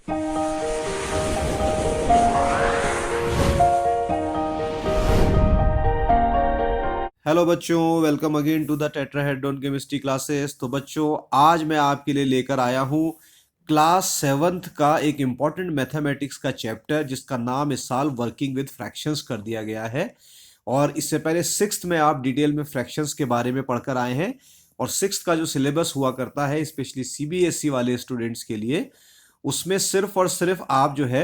Hello बच्चों, welcome again to the tetrahedron chemistry classes. तो बच्चों, आज मैं आपके लिए लेकर आया हूँ क्लास 7th का एक इम्पॉर्टेंट मैथमेटिक्स का चैप्टर, जिसका नाम इस साल वर्किंग विद फ्रैक्शंस कर दिया गया है। और इससे पहले 6th में आप डिटेल में फ्रैक्शंस के बारे में पढ़कर आए हैं। और 6th का जो सिलेबस हुआ करता है स्पेशली सीबीएसई वाले स्टूडेंट्स के लिए, उसमें सिर्फ और सिर्फ आप जो है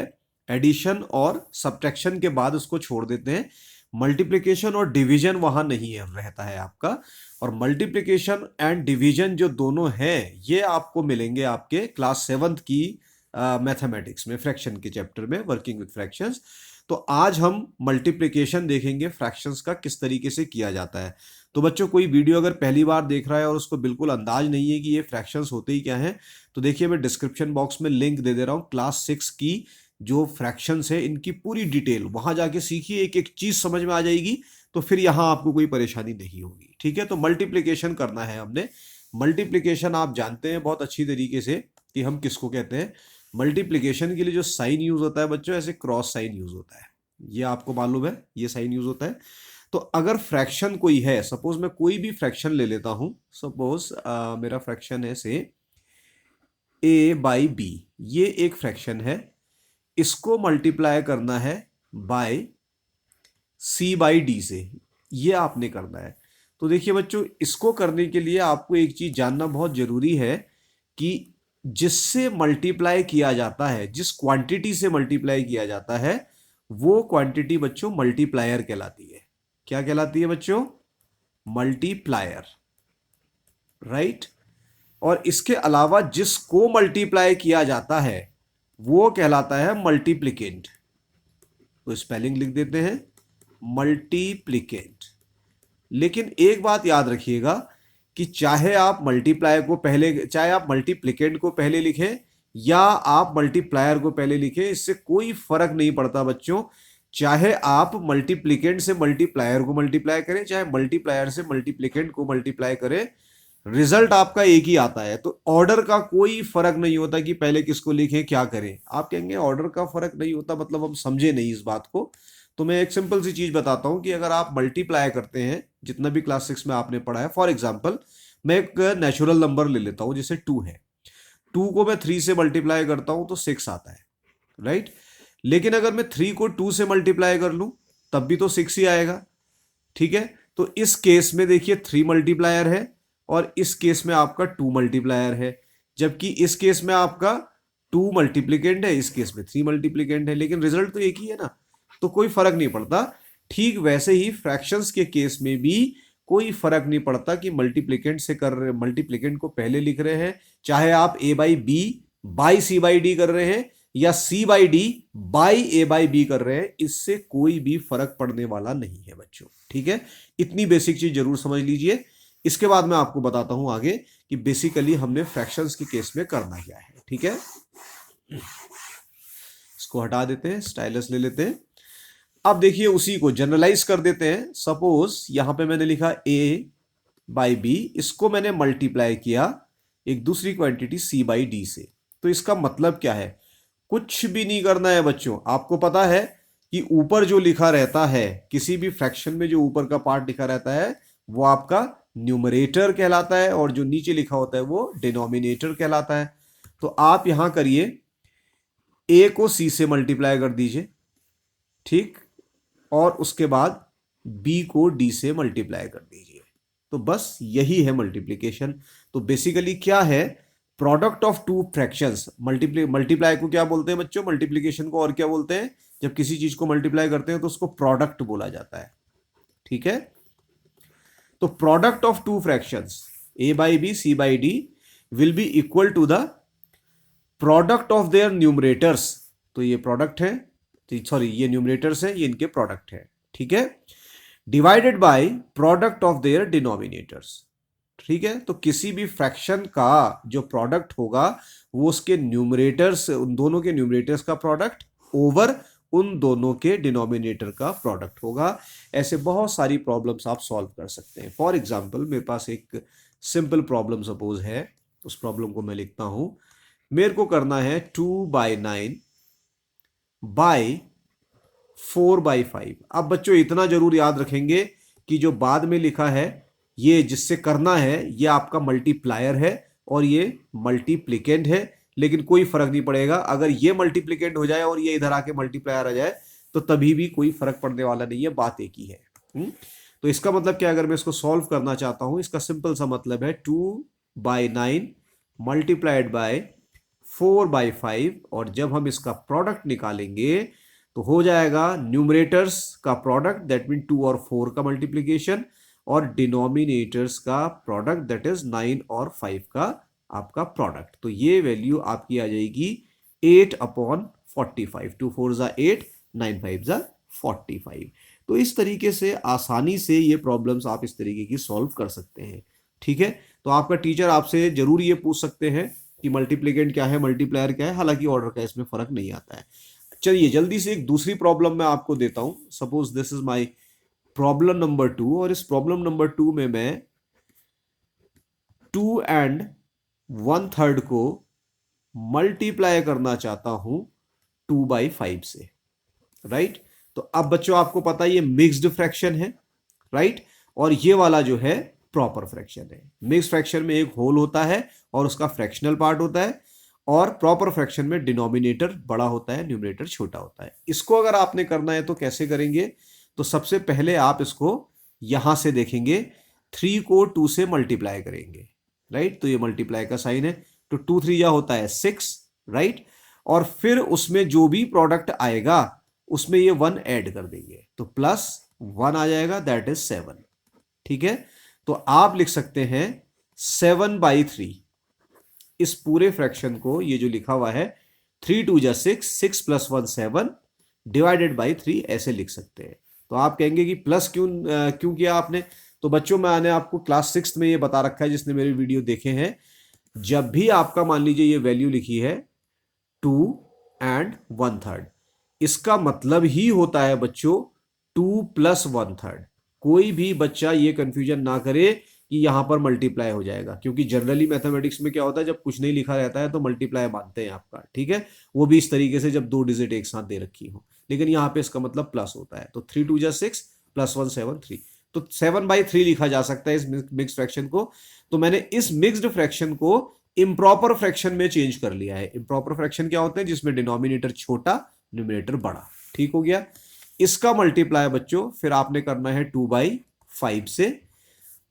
एडिशन और सब्ट्रैक्शन के बाद उसको छोड़ देते हैं। मल्टीप्लिकेशन और डिवीजन वहां नहीं है रहता है आपका। और मल्टीप्लिकेशन एंड डिवीजन जो दोनों हैं ये आपको मिलेंगे आपके क्लास 7th की मैथमेटिक्स में, फ्रैक्शन के चैप्टर में, वर्किंग विद फ्रैक्शंस। तो आज हम मल्टीप्लिकेशन देखेंगे फ्रैक्शंस का किस तरीके से किया जाता है। तो बच्चों, कोई वीडियो अगर पहली बार देख रहा है और उसको बिल्कुल अंदाज नहीं है कि ये फ्रैक्शंस होते ही क्या हैं, तो देखिए मैं डिस्क्रिप्शन बॉक्स में लिंक दे दे रहा हूँ। क्लास 6 की जो फ्रैक्शंस है इनकी पूरी डिटेल वहां जाके सीखिए, एक एक चीज समझ में आ जाएगी। तो फिर यहां आपको कोई परेशानी नहीं होगी। ठीक है, तो मल्टीप्लिकेशन करना है हमने। मल्टीप्लिकेशन आप जानते हैं बहुत अच्छी तरीके से कि हम किसको कहते हैं। मल्टीप्लिकेशन के लिए जो साइन यूज होता है बच्चों, ऐसे क्रॉस साइन यूज होता है। ये आपको मालूम है, ये साइन यूज होता है। तो अगर फ्रैक्शन कोई है, सपोज मैं कोई भी फ्रैक्शन ले लेता हूं। सपोज मेरा फ्रैक्शन है से a/b, ये एक फ्रैक्शन है। इसको मल्टीप्लाई करना है बाय c/d से, ये आपने करना है। तो देखिए बच्चों, इसको करने के लिए आपको एक चीज जानना बहुत जरूरी है कि जिससे मल्टीप्लाई किया जाता है, जिस क्वांटिटी से मल्टीप्लाई किया जाता है, वो क्वांटिटी बच्चों मल्टीप्लायर कहलाती है। क्या कहलाती है बच्चों? Multiplier, right. और इसके अलावा जिसको मल्टीप्लाई किया जाता है वो कहलाता है मल्टीप्लिकेंट। तो स्पेलिंग लिख देते हैं, मल्टीप्लिकेंट। लेकिन एक बात याद रखिएगा कि चाहे आप मल्टीप्लाई को पहले, चाहे आप मल्टीप्लिकेंट को पहले लिखें या आप मल्टीप्लायर को पहले लिखें, इससे कोई फर्क नहीं पड़ता बच्चों। चाहे आप मल्टीप्लिकेंट से मल्टीप्लायर को मल्टीप्लाई करें, चाहे मल्टीप्लायर से मल्टीप्लिकेंट को मल्टीप्लाई करें, रिजल्ट आपका एक ही आता है। तो ऑर्डर का कोई फर्क नहीं होता कि पहले किसको लिखें, क्या करें। आप कहेंगे ऑर्डर का फर्क नहीं होता, मतलब हम समझे नहीं इस बात को। तो मैं एक सिंपल सी चीज बताता हूं कि अगर आप मल्टीप्लाई करते हैं, जितना भी क्लास 6 में आपने पढ़ा है, फॉर एग्जाम्पल मैं एक नेचुरल नंबर ले लेता हूं, जैसे 2 है। 2 को मैं 3 से मल्टीप्लाई करता हूं तो 6 आता है, राइट। लेकिन अगर मैं 3 को 2 से मल्टीप्लाई कर लूं तब भी तो 6 ही आएगा। ठीक है, तो इस केस में देखिए 3 मल्टीप्लायर है और इस केस में आपका 2 मल्टीप्लायर है। जबकि इस केस में आपका 2 मल्टीप्लिकेंट है, इस केस में 3 मल्टीप्लिकेंट है, लेकिन रिजल्ट तो एक ही है ना। तो कोई फर्क नहीं पड़ता। ठीक वैसे ही फ्रैक्शंस के केस में भी कोई फर्क नहीं पड़ता कि मल्टीप्लिकेंट से कर रहे, मल्टीप्लिकेंट को पहले लिख रहे हैं, चाहे आप a/b बाई c/d कर रहे हैं या c/d बाई a/b कर रहे हैं, इससे कोई भी फर्क पड़ने वाला नहीं है बच्चों। ठीक है, इतनी बेसिक चीज जरूर समझ लीजिए। इसके बाद मैं आपको बताता हूं आगे कि बेसिकली हमने फ्रैक्शंस के केस में करना क्या है। ठीक है, इसको हटा देते हैं, स्टाइलस ले लेते हैं। अब देखिए उसी को जनरलाइज कर देते हैं। सपोज यहां पे मैंने लिखा a/b, इसको मैंने मल्टीप्लाई किया एक दूसरी क्वांटिटी c/d से। तो इसका मतलब क्या है? कुछ भी नहीं करना है बच्चों। आपको पता है कि ऊपर जो लिखा रहता है, किसी भी फ्रैक्शन में जो ऊपर का पार्ट लिखा रहता है वो आपका न्यूमरेटर कहलाता है, और जो नीचे लिखा होता है वो डिनोमिनेटर कहलाता है। तो आप यहां करिए, a को c से मल्टीप्लाई कर दीजिए, ठीक, और उसके बाद b को d से मल्टीप्लाई कर दीजिए। तो बस यही है मल्टीप्लिकेशन। तो बेसिकली क्या है? Product of two fractions. Multiply को क्या बोलते हैं बच्चों? मल्टीप्लिकेशन को और क्या बोलते हैं? जब किसी चीज को मल्टीप्लाई करते हैं तो उसको प्रोडक्ट बोला जाता है। ठीक है, तो product of two fractions a/b c/d will be equal to the product of their numerators. तो ये प्रोडक्ट है, सॉरी ये न्यूमरेटर्स है, ये इनके प्रोडक्ट है। ठीक है, divided by product of there denominators. ठीक है, तो किसी भी फ्रैक्शन का जो प्रोडक्ट होगा वो उसके न्यूमरेटर्स, उन दोनों के न्यूमरेटर्स का प्रोडक्ट ओवर उन दोनों के डिनोमिनेटर का प्रोडक्ट होगा। ऐसे बहुत सारी प्रॉब्लम्स आप सॉल्व कर सकते हैं। फॉर एग्जांपल मेरे पास एक सिंपल प्रॉब्लम सपोज है, उस प्रॉब्लम को मैं लिखता हूं मेरे को करना है 2/9 बाय 4/5। अब बच्चों इतना जरूर याद रखेंगे कि जो बाद में लिखा है ये जिससे करना है ये आपका मल्टीप्लायर है और ये मल्टीप्लिकेंट है, लेकिन कोई फर्क नहीं पड़ेगा। अगर ये मल्टीप्लिकेंट हो जाए और ये इधर आके मल्टीप्लायर आ जाए तो तभी भी कोई फर्क पड़ने वाला नहीं है, बात एक ही है। तो इसका मतलब क्या, अगर मैं इसको सॉल्व करना चाहता हूं, इसका सिंपल सा मतलब है 2/9 मल्टीप्लाइड बाय 4/5, और जब हम इसका प्रोडक्ट निकालेंगे तो हो जाएगा न्यूमरेटर्स का प्रोडक्ट दैट मीन 2 और 4 का मल्टीप्लीकेशन, और डिनोमिनेटर्स का प्रोडक्ट दैट इज 9 और 5 का आपका प्रोडक्ट। तो ये वैल्यू आपकी आ जाएगी 8/45। 2 4 ज़ा 8, 9 5 ज़ा 45। तो इस तरीके से आसानी से ये प्रॉब्लम्स आप इस तरीके की सॉल्व कर सकते हैं। ठीक है, तो आपका टीचर आपसे जरूर ये पूछ सकते हैं कि मल्टीप्लिकेंट क्या है, मल्टीप्लायर क्या है, हालांकि ऑर्डर का इसमें फर्क नहीं आता है। चलिए जल्दी से एक दूसरी प्रॉब्लम मैं आपको देता हूं। Suppose this is my problem number 2, और इस प्रॉब्लम नंबर 2 में मैं 2 and 1/3 को मल्टीप्लाई करना चाहता हूं 2/5 से, राइट। तो अब बच्चों आपको पता है ये मिक्स्ड फ्रैक्शन है, राइट, और ये वाला जो है प्रॉपर फ्रैक्शन है। मिक्स्ड फ्रैक्शन में एक होल होता है और उसका फ्रैक्शनल पार्ट होता है, और प्रॉपर फ्रैक्शन में डिनोमिनेटर बड़ा होता है, न्यूमरेटर छोटा होता है। इसको अगर आपने करना है तो कैसे करेंगे, तो सबसे पहले आप इसको यहां से देखेंगे, 3 को 2 से मल्टीप्लाई करेंगे, राइट। तो ये मल्टीप्लाई का साइन है, तो 2 3 जा होता है 6, राइट, और फिर उसमें जो भी प्रोडक्ट आएगा उसमें ये 1 ऐड कर देंगे, तो +1 आ जाएगा, दैट इज 7। ठीक है, तो आप लिख सकते हैं 7/3। इस पूरे फ्रैक्शन को, ये जो लिखा हुआ है 3 2 जा 6, 6 + 1 7 डिवाइडेड बाई 3, ऐसे लिख सकते हैं। तो आप कहेंगे कि प्लस क्यों किया आपने, तो बच्चों मैंने आपको क्लास 6 में ये बता रखा है, जिसने मेरे वीडियो देखे हैं, जब भी आपका मान लीजिए ये वैल्यू लिखी है 2 and 1/3, इसका मतलब ही होता है बच्चों 2 + 1/3। कोई भी बच्चा ये कंफ्यूजन ना करे कि यहां पर मल्टीप्लाई हो जाएगा, क्योंकि जनरली मैथमेटिक्स में क्या होता है, जब कुछ नहीं लिखा रहता है तो मल्टीप्लाई मानते हैं आपका, ठीक है, वो भी इस तरीके से जब 2 डिजिट एक साथ दे रखी हो, लेकिन यहां पे इसका मतलब प्लस होता है। तो 3 2 जा 6 + 1 7 3, तो 7/3 लिखा जा सकता है इस मिक्स्ड फ्रैक्शन को। तो मैंने इस मिक्स्ड फ्रैक्शन को इम्प्रॉपर फ्रैक्शन में चेंज कर लिया है। इम्प्रॉपर फ्रैक्शन क्या होते हैं, जिसमें डिनोमिनेटर छोटा न्यूमरेटर बड़ा। ठीक हो गया, इसका मल्टीप्लाई बच्चों फिर आपने करना है 2/5 से।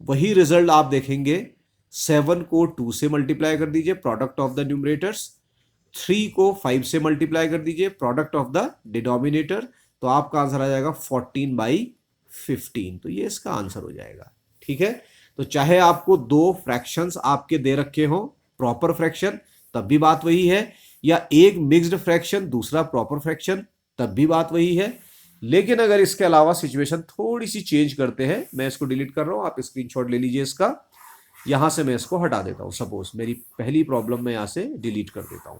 वही रिजल्ट आप देखेंगे, 7 को 2 से मल्टीप्लाई कर दीजिए, प्रोडक्ट ऑफ द न्यूमरेटर्स, 3 को 5 से मल्टीप्लाई कर दीजिए, प्रोडक्ट ऑफ द डिनोमिनेटर, तो आपका आंसर आ जाएगा 14/15। तो ये इसका आंसर हो जाएगा। ठीक है, तो चाहे आपको 2 फ्रैक्शंस आपके दे रखे हो, प्रॉपर फ्रैक्शन, तब भी बात वही है, या एक मिक्स्ड फ्रैक्शन दूसरा प्रॉपर फ्रैक्शन, तब भी बात वही है। लेकिन अगर इसके अलावा सिचुएशन थोड़ी सी चेंज करते हैं, मैं इसको डिलीट कर रहा हूं, आप स्क्रीनशॉट ले लीजिए इसका, यहां से मैं इसको हटा देता हूं। सपोज मेरी पहली प्रॉब्लम मैं यहां से डिलीट कर देता हूं।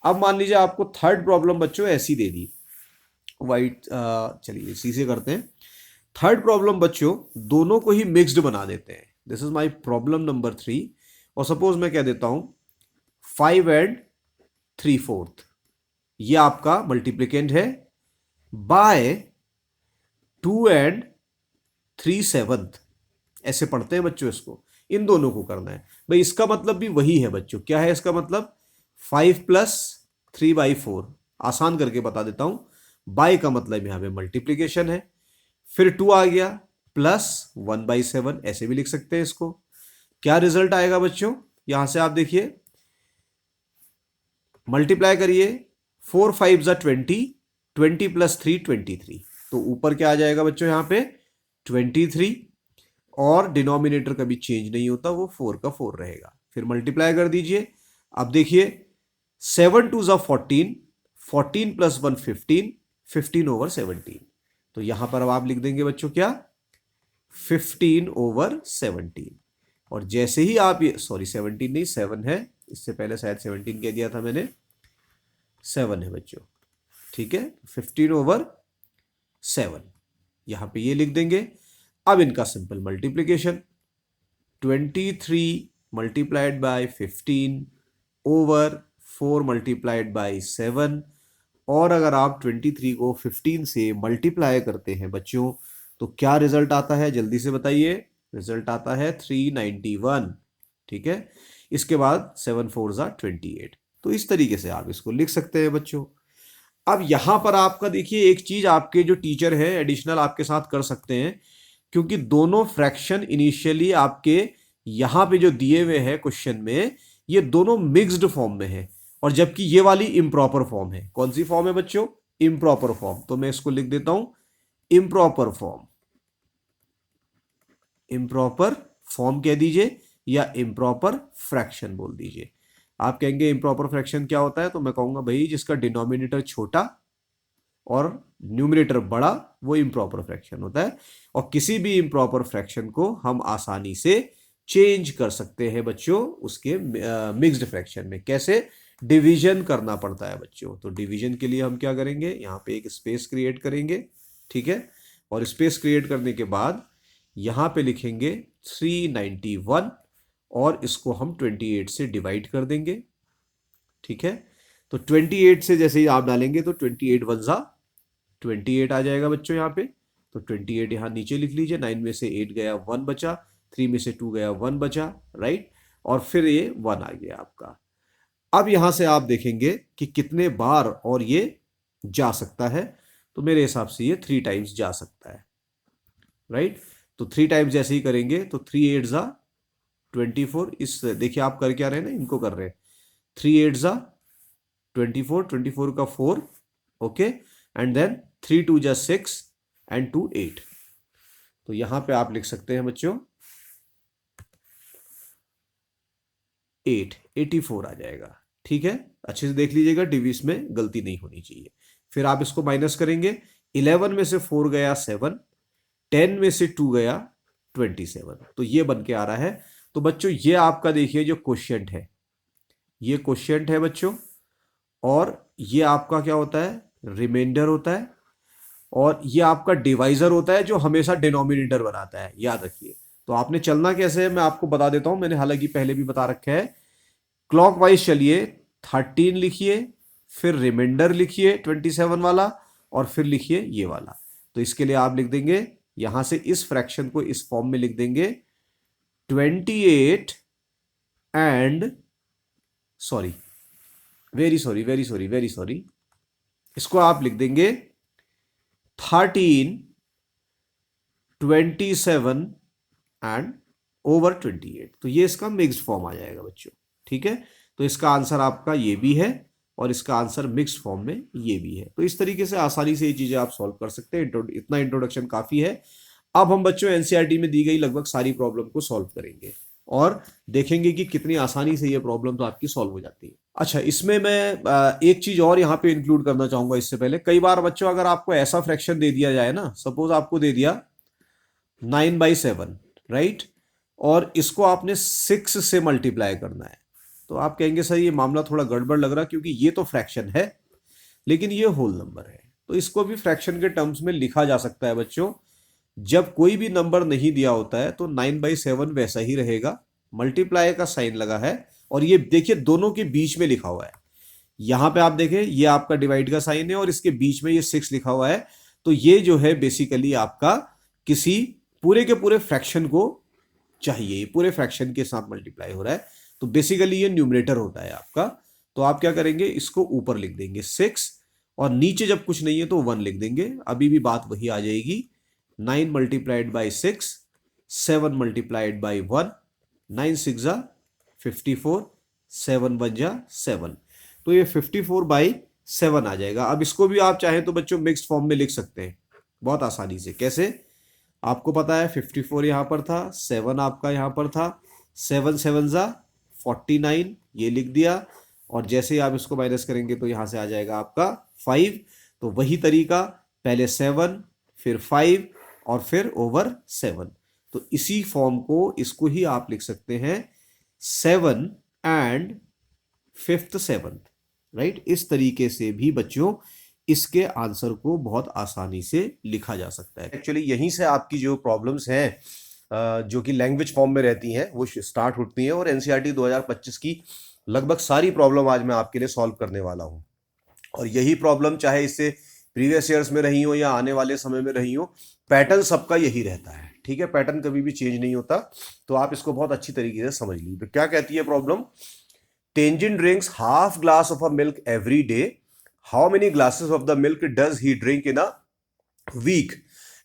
अब मान लीजिए आपको थर्ड प्रॉब्लम बच्चों ऐसी दे दी, वाइट, चलिए इसी से करते हैं। थर्ड प्रॉब्लम बच्चों दोनों को ही मिक्स्ड बना देते हैं। This is my problem number 3, और सपोज मैं कह देता हूं 5 and 3/4, ये आपका मल्टीप्लिकेंट है, बाय 2 and 3/7, ऐसे पढ़ते हैं बच्चों इसको। इन दोनों को करना है भाई, इसका मतलब भी वही है बच्चों। क्या है इसका मतलब, 5 + 3/4। आसान करके बता देता हूं, बाय का मतलब यहां पे मल्टीप्लीकेशन है, फिर 2 आ गया, +1/7, ऐसे भी लिख सकते हैं इसको। क्या रिजल्ट आएगा बच्चों, यहां से आप देखिए, मल्टीप्लाई करिए, 4 5 ज़ा 20, 20 + 3 23, तो ऊपर क्या आ जाएगा बच्चों यहां पे 23, और डिनोमिनेटर कभी चेंज नहीं होता, वो 4 का 4 रहेगा। फिर मल्टीप्लाई कर दीजिए, अब देखिए 7 2 ज़ा 14, 14 + 1 15, 15/17, तो यहां पर अब आप लिख देंगे बच्चों क्या, 15/17। और जैसे ही आप ये, सॉरी 17 नहीं 7 है, इससे पहले शायद 17 कह दिया था मैंने, 7 है बच्चों। ठीक है, 15/7 यहां पे ये लिख देंगे। अब इनका सिंपल मल्टीप्लीकेशन, 23 × 15/15 4 मल्टीप्लाइड बाई 7, और अगर आप 23 को 15 से मल्टीप्लाई करते हैं बच्चों तो क्या रिजल्ट आता है, जल्दी से बताइए। रिजल्ट आता है 391। ठीक है, इसके बाद 7 4 ज़ा 28। तो इस तरीके से आप इसको लिख सकते हैं बच्चों। अब यहां पर आपका देखिए एक चीज आपके जो टीचर है एडिशनल आपके साथ कर सकते हैं, क्योंकि दोनों फ्रैक्शन इनिशियली आपके यहां पे जो दिए हुए हैं क्वेश्चन में, ये दोनों मिक्स्ड फॉर्म में है, और जबकि ये वाली इम्प्रॉपर फॉर्म है। कौन सी फॉर्म है बच्चों? Improper form. तो मैं इसको लिख देता हूं इम्प्रॉपर फॉर्म। इम्प्रॉपर फॉर्म कह दीजिए या इम्प्रॉपर फ्रैक्शन बोल दीजिए। आप कहेंगे इम्प्रॉपर फ्रैक्शन क्या होता है, तो मैं कहूंगा भाई जिसका डिनोमिनेटर छोटा और न्यूमरेटर बड़ा, वो इम्प्रॉपर फ्रैक्शन होता है। और किसी भी इम्प्रॉपर फ्रैक्शन को हम आसानी से चेंज कर सकते हैं बच्चों उसके मिक्स्ड फ्रैक्शन में। कैसे? डिवीजन करना पड़ता है बच्चों। तो डिवीजन के लिए हम क्या करेंगे, यहाँ पे एक स्पेस क्रिएट करेंगे। ठीक है, और स्पेस क्रिएट करने के बाद यहाँ पे लिखेंगे 391 और इसको हम 28 से डिवाइड कर देंगे। ठीक है, तो 28 से जैसे ही आप डालेंगे तो 28 1 ज़ा 28 आ जाएगा बच्चों यहाँ पे। तो 28 यहाँ नीचे लिख लीजिए। 9 में से 8 गया 1 बचा, 3 में से 2 गया 1 बचा, राइट, और फिर ये 1 आ गया आपका। अब यहां से आप देखेंगे कि कितने बार और ये जा सकता है, तो मेरे हिसाब से ये 3 टाइम्स जा सकता है, राइट। तो 3 टाइम्स जैसे ही करेंगे तो 3 8 ज़ा 24। इस देखिए आप कर क्या रहे हैं ना, इनको कर रहे हैं। 3 8 ज़ा 24, 24 का 4, ओके, एंड देन 3 2 ज़ा 6 एंड 2 8। तो यहां पे आप लिख सकते हैं बच्चों 84 आ जाएगा। ठीक है, अच्छे से देख लीजिएगा, डिविज में गलती नहीं होनी चाहिए। फिर आप इसको माइनस करेंगे। 11 में से 4 गया 7, 10 में से 2 गया 27, तो ये बन के आ रहा है। तो बच्चों ये आपका देखिए जो क्वोशिएंट है, ये क्वोशिएंट है बच्चों, और ये आपका क्या होता है, रिमाइंडर होता है, और ये आपका डिवाइजर होता है जो हमेशा डिनोमिनेटर बनाता है, याद रखिए। तो आपने चलना कैसे है मैं आपको बता देता हूं, मैंने हालांकि पहले भी बता रखा है। क्लॉकवाइज चलिए, 13 लिखिए, फिर रिमाइंडर लिखिए 27 वाला, और फिर लिखिए ये वाला। तो इसके लिए आप लिख देंगे यहां से इस फ्रैक्शन को इस फॉर्म में लिख देंगे 28 and sorry very sorry very sorry very sorry, इसको आप लिख देंगे 13 27 एंड ओवर 28। तो ये इसका मिक्स्ड फॉर्म आ जाएगा बच्चों। ठीक है, तो इसका आंसर आपका ये भी है और इसका आंसर मिक्स्ड फॉर्म में ये भी है। तो इस तरीके से आसानी से ये चीजें आप सॉल्व कर सकते हैं। इतना इंट्रोडक्शन काफी है। अब हम बच्चों एनसीईआरटी में दी गई लगभग सारी प्रॉब्लम को सॉल्व करेंगे और देखेंगे कि कितनी आसानी से ये प्रॉब्लम तो आपकी सॉल्व हो जाती है। अच्छा, इसमें मैं एक चीज और यहाँ पे इंक्लूड करना चाहूंगा इससे पहले। कई बार बच्चों अगर आपको ऐसा फ्रैक्शन दे दिया जाए ना, सपोज आपको दे दिया 9/7, राइट, और इसको आपने 6 से मल्टीप्लाई करना है, तो आप कहेंगे सर ये मामला थोड़ा गड़बड़ लग रहा, क्योंकि ये तो फ्रैक्शन है लेकिन ये होल नंबर है। तो इसको भी फ्रैक्शन के टर्म्स में लिखा जा सकता है बच्चों। जब कोई भी नंबर नहीं दिया होता है तो 9/7 वैसा ही रहेगा, मल्टीप्लाई का साइन लगा है, और ये देखिए दोनों के बीच में लिखा हुआ है। यहां पे आप देखें ये आपका डिवाइड का साइन है और इसके बीच में ये 6 लिखा हुआ है। तो ये जो है बेसिकली आपका किसी पूरे के पूरे फ्रैक्शन को चाहिए, पूरे फ्रैक्शन के साथ मल्टीप्लाई हो रहा है, तो बेसिकली ये न्यूमरेटर होता है आपका। तो आप क्या करेंगे, इसको ऊपर लिख देंगे 6, और नीचे जब कुछ नहीं है तो 1 लिख देंगे। अभी भी बात वही आ जाएगी। 9 मल्टीप्लाइड बाई 6, 7 मल्टीप्लाइड बाई 1, 9 6 ज़ा 54, 7 1 ज़ा 7, तो ये 54/7 आ जाएगा। अब इसको भी आप चाहें तो बच्चों मिक्स्ड फॉर्म में लिख सकते हैं बहुत आसानी से। कैसे? आपको पता है 54 यहां पर था, 7 आपका यहां पर था, 7 7 ज़ा 49, ये लिख दिया, और जैसे ही आप इसको माइनस करेंगे तो यहां से आ जाएगा आपका 5। तो वही तरीका, पहले 7 फिर 5 और फिर ओवर 7। तो इसी फॉर्म को, इसको ही आप लिख सकते हैं 7 एंड 5th 7th, राइट। इस तरीके से भी बच्चों इसके आंसर को बहुत आसानी से लिखा जा सकता है। एक्चुअली यहीं से आपकी जो प्रॉब्लम्स हैं जो कि लैंग्वेज फॉर्म में रहती हैं वो स्टार्ट होती हैं, और एनसीईआरटी 2025 की लगभग सारी प्रॉब्लम आज मैं आपके लिए सॉल्व करने वाला हूँ। और यही प्रॉब्लम चाहे इससे प्रीवियस ईयर्स में रही हो या आने वाले समय में रही हो, पैटर्न सबका यही रहता है। ठीक है, पैटर्न कभी भी चेंज नहीं होता। तो आप इसको बहुत अच्छी तरीके से समझ लीजिए। तो क्या कहती है problem? Tenzin drinks half glass of a milk every day, how many glasses of the milk does he drink in a week,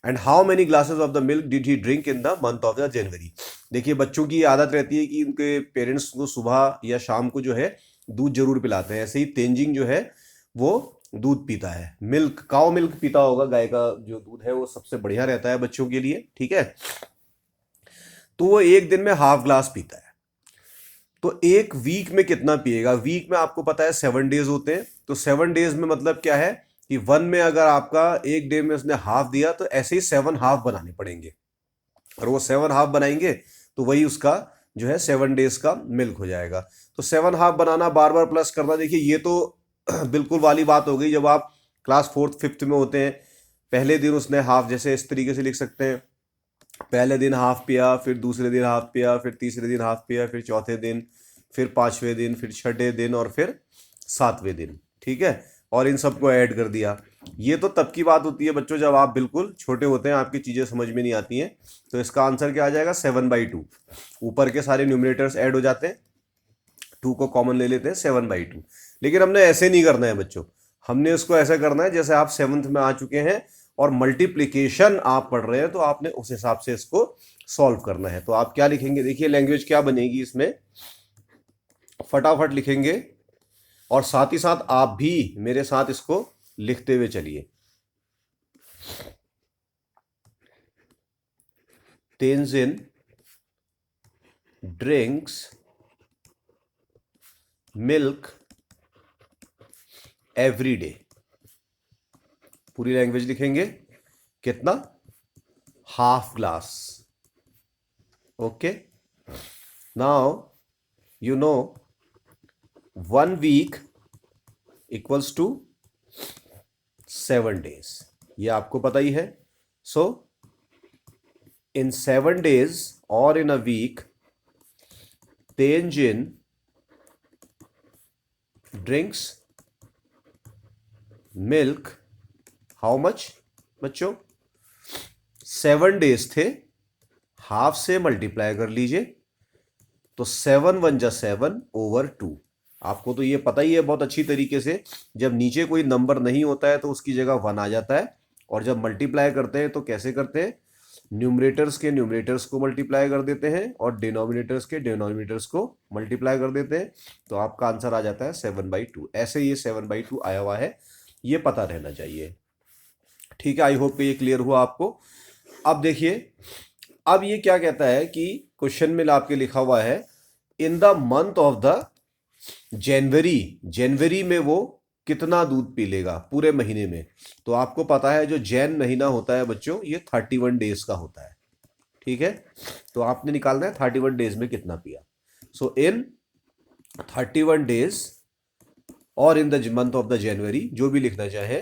and how many glasses of the milk did he drink in the month of the January. देखिए, बच्चों की आदत रहती है कि उनके parents को सुबह या शाम को जो है दूध जरूर पिलाते हैं। ऐसे ही तेंजिंग जो है वो दूध पीता है, मिल्क, काउ मिल्क पीता होगा। गाय का जो दूध है वो सबसे बढ़िया रहता है बच्चों के लिए। ठीक है, तो वो एक दिन में हाफ ग्लास पीता है। तो एक वीक में कितना पिएगा? वीक में आपको पता है 7 डेज होते हैं। तो 7 डेज में मतलब क्या है कि 1 में अगर आपका एक डे में उसने हाफ दिया तो ऐसे ही 7 हाफ बनाने पड़ेंगे, और वो 7 हाफ बनाएंगे तो वही उसका जो है 7 डेज का मिल्क हो जाएगा। तो 7 हाफ बनाना, बार बार प्लस करना, देखिए ये तो बिल्कुल वाली बात हो गई जब आप क्लास 4th 5th में होते हैं। पहले दिन उसने हाफ, जैसे इस तरीके से लिख सकते हैं, पहले दिन हाफ पिया, फिर दूसरे दिन हाफ पिया, फिर तीसरे दिन हाफ पिया, फिर चौथे दिन, फिर 5वें दिन, फिर 6ठे दिन, और फिर 7वें दिन। ठीक है, और इन सबको ऐड कर दिया। ये तो तब की बात होती है बच्चों जब आप बिल्कुल छोटे होते हैं, आपकी चीज़ें समझ में नहीं आती हैं। तो इसका आंसर क्या आ जाएगा? 7/2। ऊपर के सारे न्यूमरेटर्स ऐड हो जाते हैं, 2 को कॉमन ले लेते हैं, 7/2। लेकिन हमने ऐसे नहीं करना है बच्चों, हमने उसको ऐसा करना है जैसे आप 7th में आ चुके हैं और मल्टीप्लिकेशन आप पढ़ रहे हैं, तो आपने उस हिसाब से इसको सॉल्व करना है। तो आप क्या लिखेंगे? देखिए लैंग्वेज क्या बनेगी इसमें, फटाफट लिखेंगे, और साथ ही साथ आप भी मेरे साथ इसको लिखते हुए चलिए। Tenzin drinks milk every day. पूरी लैंग्वेज लिखेंगे, कितना? Half glass. Okay, now you know 1 week equals to 7 days, ये आपको पता ही है। सो इन 7 डेज और in a week, Tenzin drinks milk how much? बच्चों 7 डेज थे, हाफ से मल्टीप्लाई कर लीजिए, तो 7 × 1 = 7/2। आपको तो ये पता ही है बहुत अच्छी तरीके से, जब नीचे कोई नंबर नहीं होता है तो उसकी जगह 1 आ जाता है। और जब मल्टीप्लाई करते हैं तो कैसे करते हैं? न्यूमरेटर्स के न्यूमरेटर्स को मल्टीप्लाई कर देते हैं और डिनोमिनेटर्स के डिनोमिनेटर्स को मल्टीप्लाई कर देते हैं। तो आपका आंसर आ जाता है 7/2। ऐसे ये 7/2 आया हुआ है, ये पता रहना चाहिए। ठीक है, आई होप कि ये क्लियर हुआ आपको। अब देखिए, अब ये क्या कहता है कि क्वेश्चन में आपके लिखा हुआ है in the month of the January, जनवरी में वो कितना दूध पी लेगा पूरे महीने में। तो आपको पता है जो जैन महीना होता है बच्चों, ये 31 डेज का होता है। ठीक है, तो आपने निकालना है 31 डेज में कितना पिया। सो इन 31 डेज और इन द मंथ ऑफ द जनवरी, जो भी लिखना चाहे,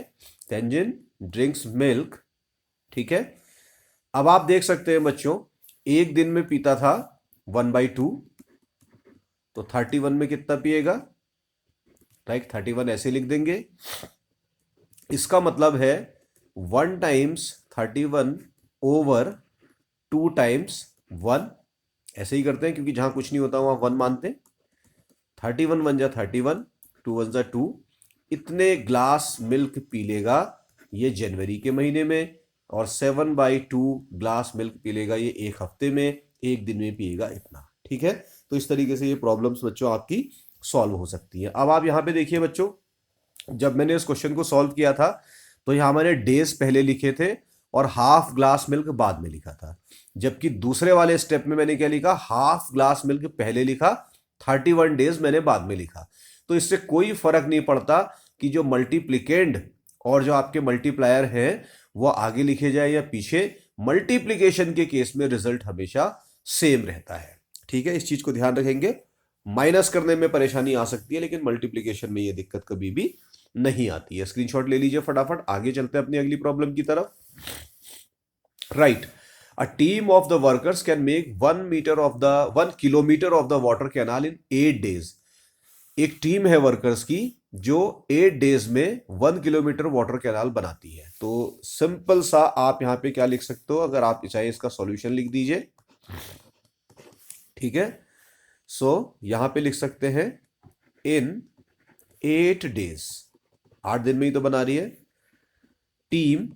तेंजिन ड्रिंक्स मिल्क। ठीक है, अब आप देख सकते हैं बच्चों, एक दिन में पीता था 1/2, तो 31 में कितना पिएगा? लाइक 31 ऐसे लिख देंगे। इसका मतलब है 1 × 31/2 × 1, ऐसे ही करते हैं क्योंकि जहां कुछ नहीं होता वहां 1 मानते हैं। 31 × 1 = 31, 2 × 1 = 2। इतने ग्लास मिल्क पी लेगा ये जनवरी के महीने में, और 7/2 ग्लास मिल्क पी लेगा ये एक हफ्ते में, एक दिन में पिएगा इतना। ठीक है, तो इस तरीके से ये प्रॉब्लम्स बच्चों आपकी सॉल्व हो सकती है। अब आप यहाँ पे देखिए बच्चों, जब मैंने इस क्वेश्चन को सॉल्व किया था तो यहाँ मैंने डेज पहले लिखे थे और हाफ ग्लास मिल्क बाद में लिखा था। जबकि दूसरे वाले स्टेप में मैंने क्या लिखा? हाफ ग्लास मिल्क पहले लिखा, 31 डेज मैंने बाद में लिखा। तो इससे कोई फर्क नहीं पड़ता कि जो मल्टीप्लिकेंड और जो आपके मल्टीप्लायर हैं वो आगे लिखे जाए या पीछे, मल्टीप्लिकेशन के केस में रिजल्ट हमेशा सेम रहता है। ठीक है, इस चीज को ध्यान रखेंगे। माइनस करने में परेशानी आ सकती है लेकिन मल्टीप्लिकेशन में ये दिक्कत कभी भी नहीं आती है। स्क्रीनशॉट ले लीजिए फटाफट, आगे चलते हैं अपनी अगली प्रॉब्लम की तरफ। Right, a team of the workers can make 1 kilometer of the water canal in 8 days. एक टीम है वर्कर्स की जो 8 डेज में 1 किलोमीटर वाटर कैनाल बनाती है। तो सिंपल सा आप यहां पे क्या लिख सकते हो, अगर आप चाहे इसका सॉल्यूशन लिख दीजिए, ठीक है। सो यहां पे लिख सकते हैं इन 8 डेज, 8 दिन में ही तो बना रही है टीम,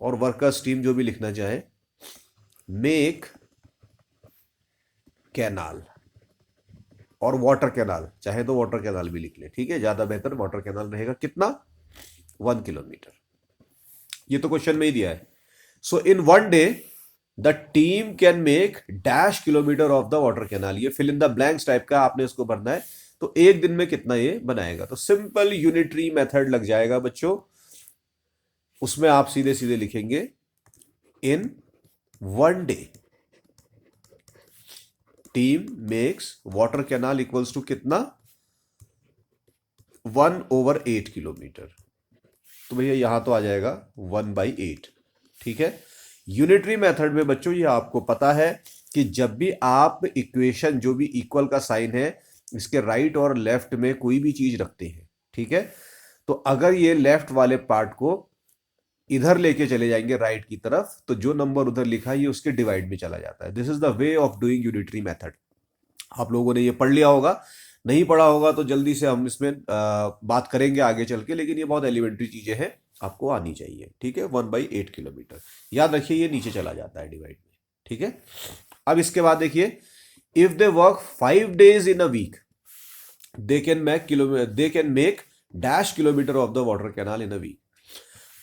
और वर्कर्स टीम जो भी लिखना चाहे, मेक कैनाल, और वाटर कैनाल चाहे तो वाटर कैनाल भी लिख ले, ठीक है, ज्यादा बेहतर वाटर कैनाल रहेगा। कितना? 1 किलोमीटर। ये तो क्वेश्चन में ही दिया है। So in 1 day the team can make dash kilometre of the water canal. ये fill in the blanks type का आपने इसको भरना है। तो एक दिन में कितना ये बनाएगा? तो सिंपल यूनिटरी मेथड लग जाएगा बच्चों, उसमें आप सीधे सीधे लिखेंगे in 1 day team makes water canal equals to कितना? 1/8 किलोमीटर। तो भैया यहां तो आ जाएगा 1/8, ठीक है। यूनिटरी मेथड में बच्चों ये आपको पता है कि जब भी आप इक्वेशन जो भी इक्वल का साइन है इसके राइट और लेफ्ट में कोई भी चीज रखते हैं, ठीक है, तो अगर ये लेफ्ट वाले पार्ट को इधर लेके चले जाएंगे राइट की तरफ, तो जो नंबर उधर लिखा है ये उसके डिवाइड में चला जाता है। This is the way of doing unitary method. आप लोगों ने ये पढ़ लिया होगा, नहीं पढ़ा होगा तो जल्दी से हम इसमें बात करेंगे आगे चल के, लेकिन ये बहुत एलिमेंट्री चीजें हैं, आपको आनी चाहिए, ठीक है। 1/8 किलोमीटर याद रखिए, ये नीचे चला जाता है डिवाइड में, ठीक है। अब इसके बाद देखिए, if they work 5 days in a week they can make dash kilometre of the water canal in a week.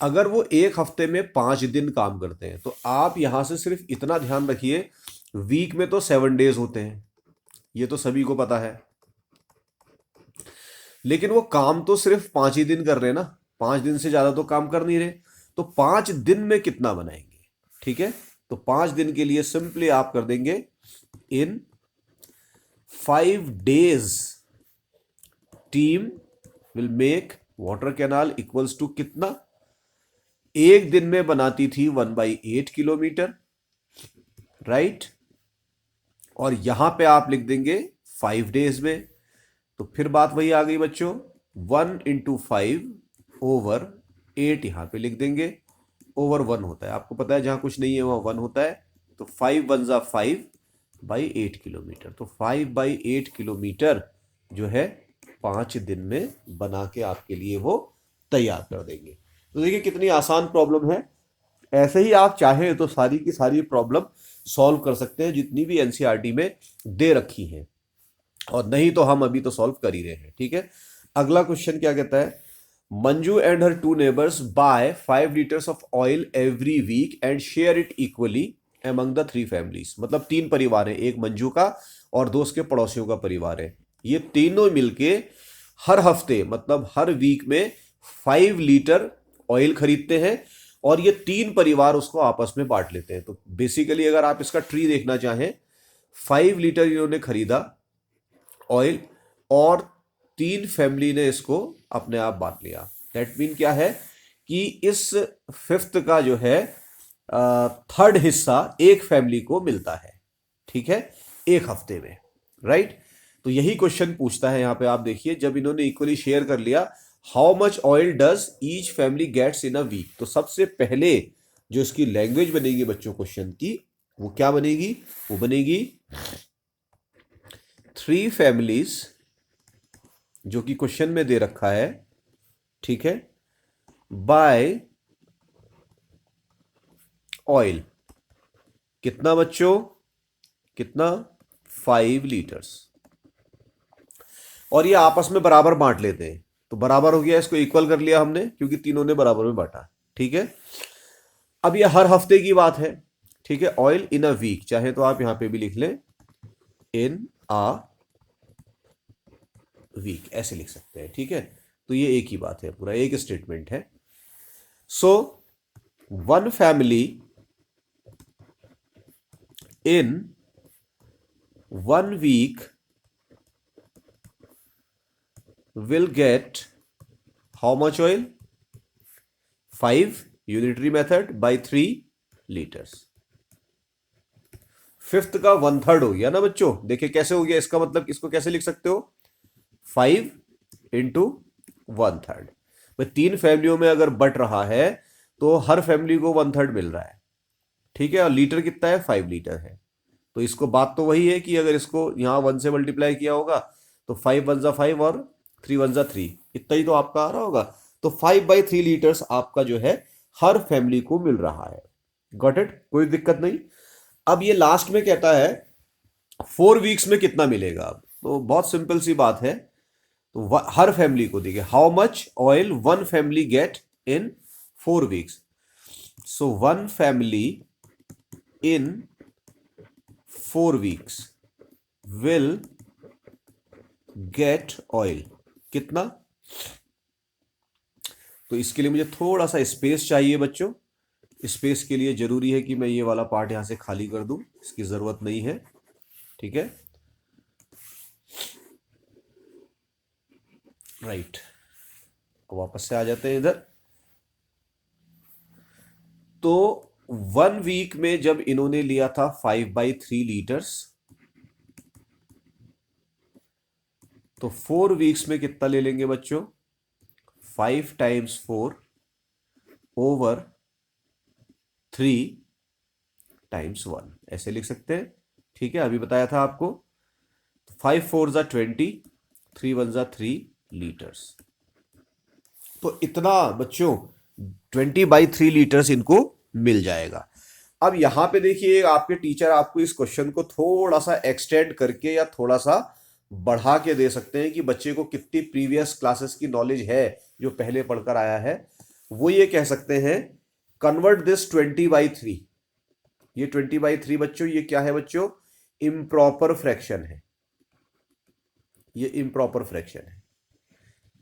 अगर वो एक हफ्ते में 5 दिन काम करते हैं, तो आप यहां से सिर्फ इतना ध्यान रखिए, वीक में तो 7 डेज होते हैं, ये तो सभी को पता है, लेकिन वो काम तो सिर्फ 5 ही दिन कर रहे हैं ना, 5 दिन से ज्यादा तो काम कर नहीं रहे। तो 5 दिन में कितना बनाएंगे, ठीक है। तो 5 दिन के लिए सिंपली आप कर देंगे in 5 days team will make water canal equals to कितना? एक दिन में बनाती थी 1/8 किलोमीटर, राइट, और यहां पे आप लिख देंगे 5 डेज में। तो फिर बात वही आ गई बच्चों, 1/5/8 यहां पे लिख देंगे, ओवर 1 होता है, आपको पता है जहां कुछ नहीं है वहां 1 होता है। तो 5 1 5/8 किलोमीटर। तो 5/8 किलोमीटर जो है 5 दिन में बना के आपके लिए वो तैयार कर देंगे। तो देखिए कितनी आसान प्रॉब्लम है। ऐसे ही आप चाहें तो सारी की सारी प्रॉब्लम सॉल्व कर सकते हैं जितनी भी एनसीईआरटी में दे रखी हैं, और नहीं तो हम अभी तो सॉल्व कर ही रहे हैं, ठीक है। अगला क्वेश्चन क्या कहता है? Manju and her 2 neighbours buy 5 litres of oil every week and share it equally among the 3 families. मतलब 3 परिवार है, एक मंजू का और 2 उसके पड़ोसियों का परिवार है। ये तीनों मिलके हर हफ्ते मतलब हर वीक में 5 लीटर ऑयल खरीदते हैं, और ये 3 परिवार उसको आपस में बांट लेते हैं। तो बेसिकली अगर आप इसका ट्री देखना चाहें, 5 लीटर इन्होंने खरीदा ऑयल, और 3 फैमिली ने इसको अपने आप बांट लिया। दैट मीन क्या है कि इस 5th का जो है 3rd हिस्सा एक फैमिली को मिलता है, ठीक है, एक हफ्ते में, राइट। तो यही क्वेश्चन पूछता है यहां पे। आप देखिए, जब इन्होंने इक्वली शेयर कर लिया, how much oil does each family gets in a week. तो सबसे पहले जो इसकी लैंग्वेज बनेगी बच्चों क्वेश्चन की, वो क्या बनेगी? वो बनेगी 3 फैमिलीज, जो कि क्वेश्चन में दे रखा है, ठीक है, बाय ऑयल। कितना बच्चों? कितना? 5 लीटर्स। और ये आपस में बराबर बांट लेते हैं, तो बराबर हो गया, इसको इक्वल कर लिया हमने क्योंकि तीनों ने बराबर में बांटा, ठीक है। अब ये हर हफ्ते की बात है, ठीक है। ऑयल इन अ वीक, चाहे तो आप यहां पे भी लिख लें इन अ वीक, ऐसे लिख सकते हैं, ठीक है। तो ये एक ही बात है, पूरा एक स्टेटमेंट है। So 1 family in 1 week will get how much oil? 5 unitary method by 3 liters। 5th का 1/3 हो गया ना बच्चों। देखिए कैसे हो गया, इसका मतलब इसको कैसे लिख सकते हो? 5 इंटू 1/3। भाई 3 फैमिलियों में अगर बट रहा है तो हर फैमिली को 1/3 मिल रहा है, ठीक है। और लीटर कितना है, 5 लीटर है। तो इसको बात तो वही है कि अगर इसको यहाँ 1 से मल्टीप्लाई किया होगा तो 5 1 5 और 3 1 3, इतना ही तो आपका आ रहा होगा। तो 5/3 लीटर्स आपका जो है हर फैमिली को मिल रहा है। गॉट इट, कोई दिक्कत नहीं। अब ये लास्ट में कहता है 4 वीक्स में कितना मिलेगा। तो बहुत सिंपल सी बात है। तो हर फैमिली को देखिए, how much oil one family get in 4 weeks. So one family in 4 weeks will get oil कितना। तो इसके लिए मुझे थोड़ा सा स्पेस चाहिए बच्चों। स्पेस के लिए जरूरी है कि मैं ये वाला पार्ट यहां से खाली कर दूं, इसकी जरूरत नहीं है, ठीक है। राइट, वापस से आ जाते हैं इधर। तो 1 वीक में जब इन्होंने लिया था 5/3 लीटर्स, तो 4 वीक्स में कितना ले लेंगे बच्चों, 5 × 4 ओवर 3 × 1, ऐसे लिख सकते हैं, ठीक है। अभी बताया था आपको। 5 4 = 20, 3 1 = 3 लीटर्स। तो इतना बच्चों 20/3 लीटर्स इनको मिल जाएगा। अब यहां पे देखिए, आपके टीचर आपको इस क्वेश्चन को थोड़ा सा एक्सटेंड करके या थोड़ा सा बढ़ा के दे सकते हैं कि बच्चे को कितनी प्रीवियस क्लासेस की नॉलेज है जो पहले पढ़कर आया है। वो ये कह सकते हैं कन्वर्ट दिस 20/3। ये 20/3 बच्चों, ये क्या है बच्चों, इम्प्रॉपर फ्रैक्शन है। ये इम्प्रॉपर फ्रैक्शन है।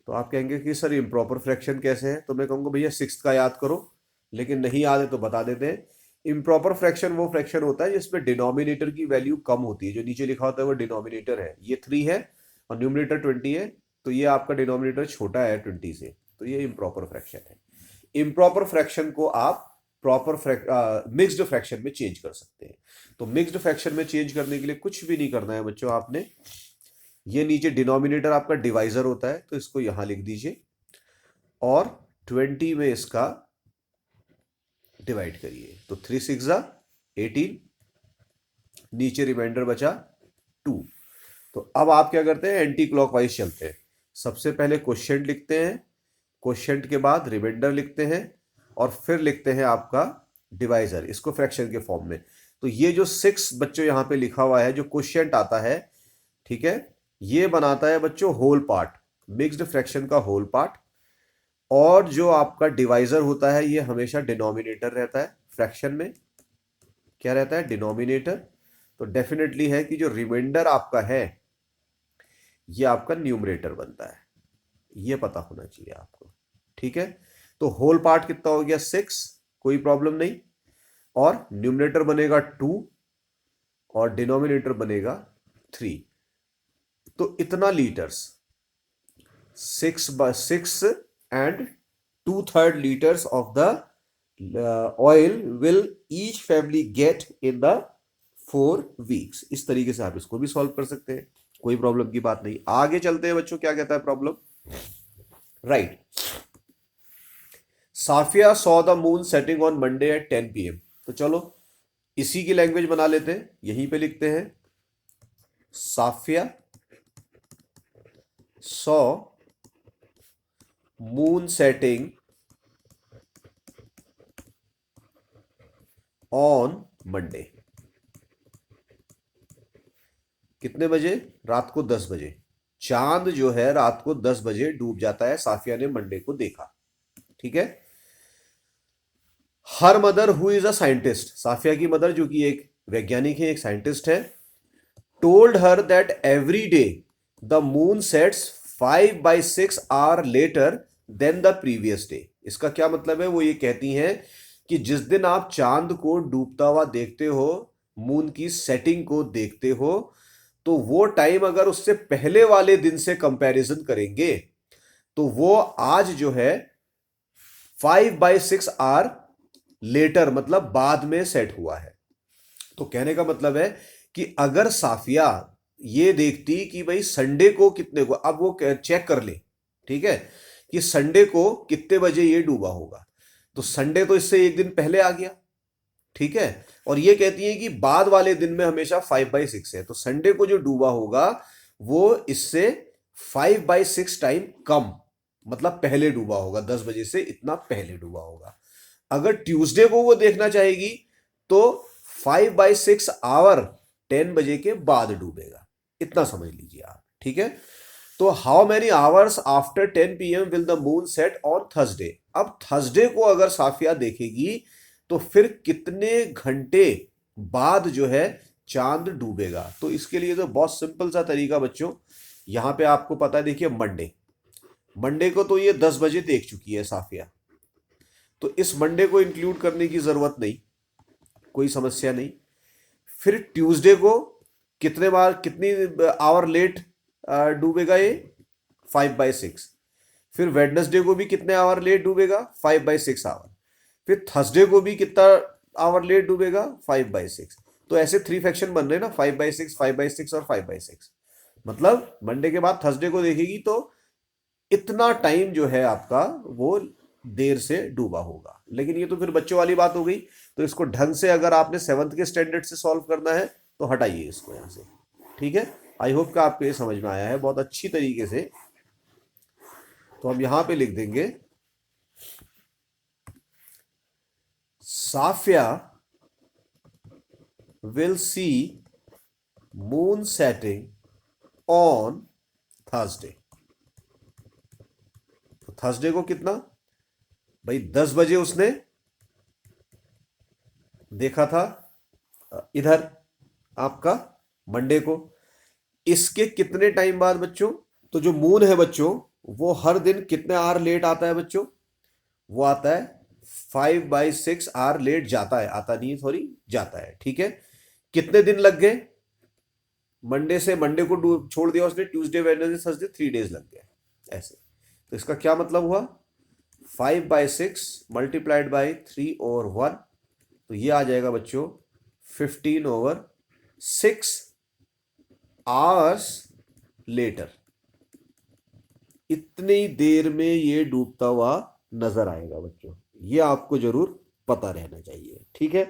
तो आप कहेंगे कि सर इम्प्रॉपर फ्रैक्शन कैसे है, तो मैं कहूंगा भैया 6 का याद करो, लेकिन नहीं याद है तो बता देते हैं। इम्प्रॉपर फ्रैक्शन वो फ्रैक्शन होता है जिसमें डिनोमिनेटर की वैल्यू कम होती है। जो नीचे लिखा होता है वो डिनोमिनेटर है, ये 3 है और न्यूमरेटर 20 है, तो ये आपका डिनोमिनेटर छोटा है 20 से, तो ये इम्प्रॉपर फ्रैक्शन है। इम्प्रॉपर फ्रैक्शन को आप प्रॉपर मिक्स्ड फ्रैक्शन में चेंज कर सकते हैं। तो मिक्स्ड फ्रैक्शन में चेंज करने के लिए कुछ भी नहीं करना है बच्चों, आपने ये नीचे डिनोमिनेटर आपका डिवाइजर होता है, तो इसको यहां लिख दीजिए और 20 में इसका डिवाइड करिए। तो 3 6 = 18, नीचे रिमाइंडर बचा 2। तो अब आप क्या करते हैं, एंटी क्लॉकवाइज चलते हैं। सबसे पहले क्वोशिएंट लिखते हैं, क्वोशिएंट के बाद रिमाइंडर लिखते हैं और फिर लिखते हैं आपका डिवाइजर, इसको फ्रैक्शन के फॉर्म में। तो ये जो 6 बच्चों यहां पे लिखा हुआ है, जो क्वोशिएंट आता है, ठीक है, ये बनाता है बच्चों होल पार्ट, मिक्स्ड फ्रैक्शन का होल पार्ट। और जो आपका डिवाइजर होता है ये हमेशा डिनोमिनेटर रहता है फ्रैक्शन में। क्या रहता है, डिनोमिनेटर। तो डेफिनेटली है कि जो रिमाइंडर आपका है ये आपका न्यूमरेटर बनता है, ये पता होना चाहिए आपको, ठीक है। तो होल पार्ट कितना हो गया, 6, कोई प्रॉब्लम नहीं। और न्यूमरेटर बनेगा 2 और डिनोमिनेटर बनेगा 3। तो इतना litres, 6/6 and 2/3 liters of the oil will each family get in the 4 weeks। इस तरीके से आप इसको भी सॉल्व कर सकते हैं, कोई प्रॉब्लम की बात नहीं। आगे चलते हैं बच्चों, क्या कहता है problem, right. Safia saw the moon setting on Monday at 10 PM। तो चलो इसी की लैंग्वेज बना लेते हैं, यहीं पे लिखते हैं Safia saw moon setting on Monday. कितने बजे, रात को 10 बजे। चांद जो है रात को 10 बजे डूब जाता है, साफिया ने मंडे को देखा, ठीक है। Her mother who is a scientist, Safia की मदर जो कि एक वैज्ञानिक है, एक साइंटिस्ट है, told her that every day the moon sets 5/6 hour later than the previous day. इसका क्या मतलब है, वो ये कहती हैं कि जिस दिन आप चांद को डूबता हुआ देखते हो, मून की सेटिंग को देखते हो, तो वो टाइम अगर उससे पहले वाले दिन से कंपैरिजन करेंगे तो वो आज जो है 5/6 आवर लेटर, मतलब बाद में सेट हुआ है। तो कहने का मतलब है कि अगर साफिया ये देखती कि भाई संडे को कितने को, अब वो चेक कर ले, ठीक है, कि संडे को कितने बजे ये डूबा होगा। तो संडे तो इससे एक दिन पहले आ गया, ठीक है, और ये कहती है कि बाद वाले दिन में हमेशा 5/6 है, तो संडे को जो डूबा होगा वो इससे 5/6 टाइम कम, मतलब पहले डूबा होगा, 10 बजे से इतना पहले डूबा होगा। अगर ट्यूसडे को वो देखना चाहेगी तो 5/6 आवर 10 बजे के बाद डूबेगा, इतना समझ लीजिए आप, ठीक है। तो how many hours after 10 PM will the moon set on Thursday. अब थर्सडे को अगर साफिया देखेगी तो फिर कितने घंटे बाद जो है चांद डूबेगा। तो इसके लिए तो बहुत सिंपल सा तरीका बच्चों, यहां पे आपको पता है, देखिए मंडे को तो ये 10 बजे देख चुकी है साफिया, तो इस मंडे को इंक्लूड करने की जरूरत नहीं, कोई समस्या नहीं। फिर ट्यूसडे को कितनी आवर लेट डूबेगा ये, 5/6। फिर वेडनेसडे को भी कितने आवर लेट डूबेगा, 5/6 आवर। फिर थर्सडे को भी कितना आवर लेट डूबेगा, 5/6। तो ऐसे 3 फ्रैक्शन बन रहे हैं ना, 5/6, 5/6 और 5/6। मतलब मंडे के बाद थर्सडे को देखेगी तो इतना टाइम जो है आपका वो देर से डूबा होगा। लेकिन ये तो फिर बच्चों वाली बात हो गई, तो इसको ढंग से अगर आपने 7th के स्टैंडर्ड से सॉल्व करना है तो हटाइए इसको यहां से, ठीक है। आई होप कि आपको ये समझ में आया है बहुत अच्छी तरीके से। तो हम यहां पे लिख देंगे Safia will see moon setting on Thursday. तो थर्सडे को कितना भाई, 10 बजे उसने देखा था इधर आपका मंडे को। इसके कितने टाइम बाद बच्चों, तो जो मून है बच्चों वो हर दिन कितने आवर लेट आता है बच्चों, वो आता है 5/6 आवर लेट जाता है, आता नहीं सॉरी जाता है, ठीक है। कितने दिन लग गए, मंडे से मंडे को छोड़ दिया उसने, ट्यूसडे वेडनेसडे थर्सडे 3 डेज लग गए ऐसे। तो इसका क्या मतलब हुआ, 5/6 मल्टीप्लाइड बाई 3/1, तो ये आ जाएगा बच्चों 15/6 आवर्स लेटर। इतनी देर में ये डूबता हुआ नजर आएगा बच्चों, ये आपको जरूर पता रहना चाहिए, ठीक है।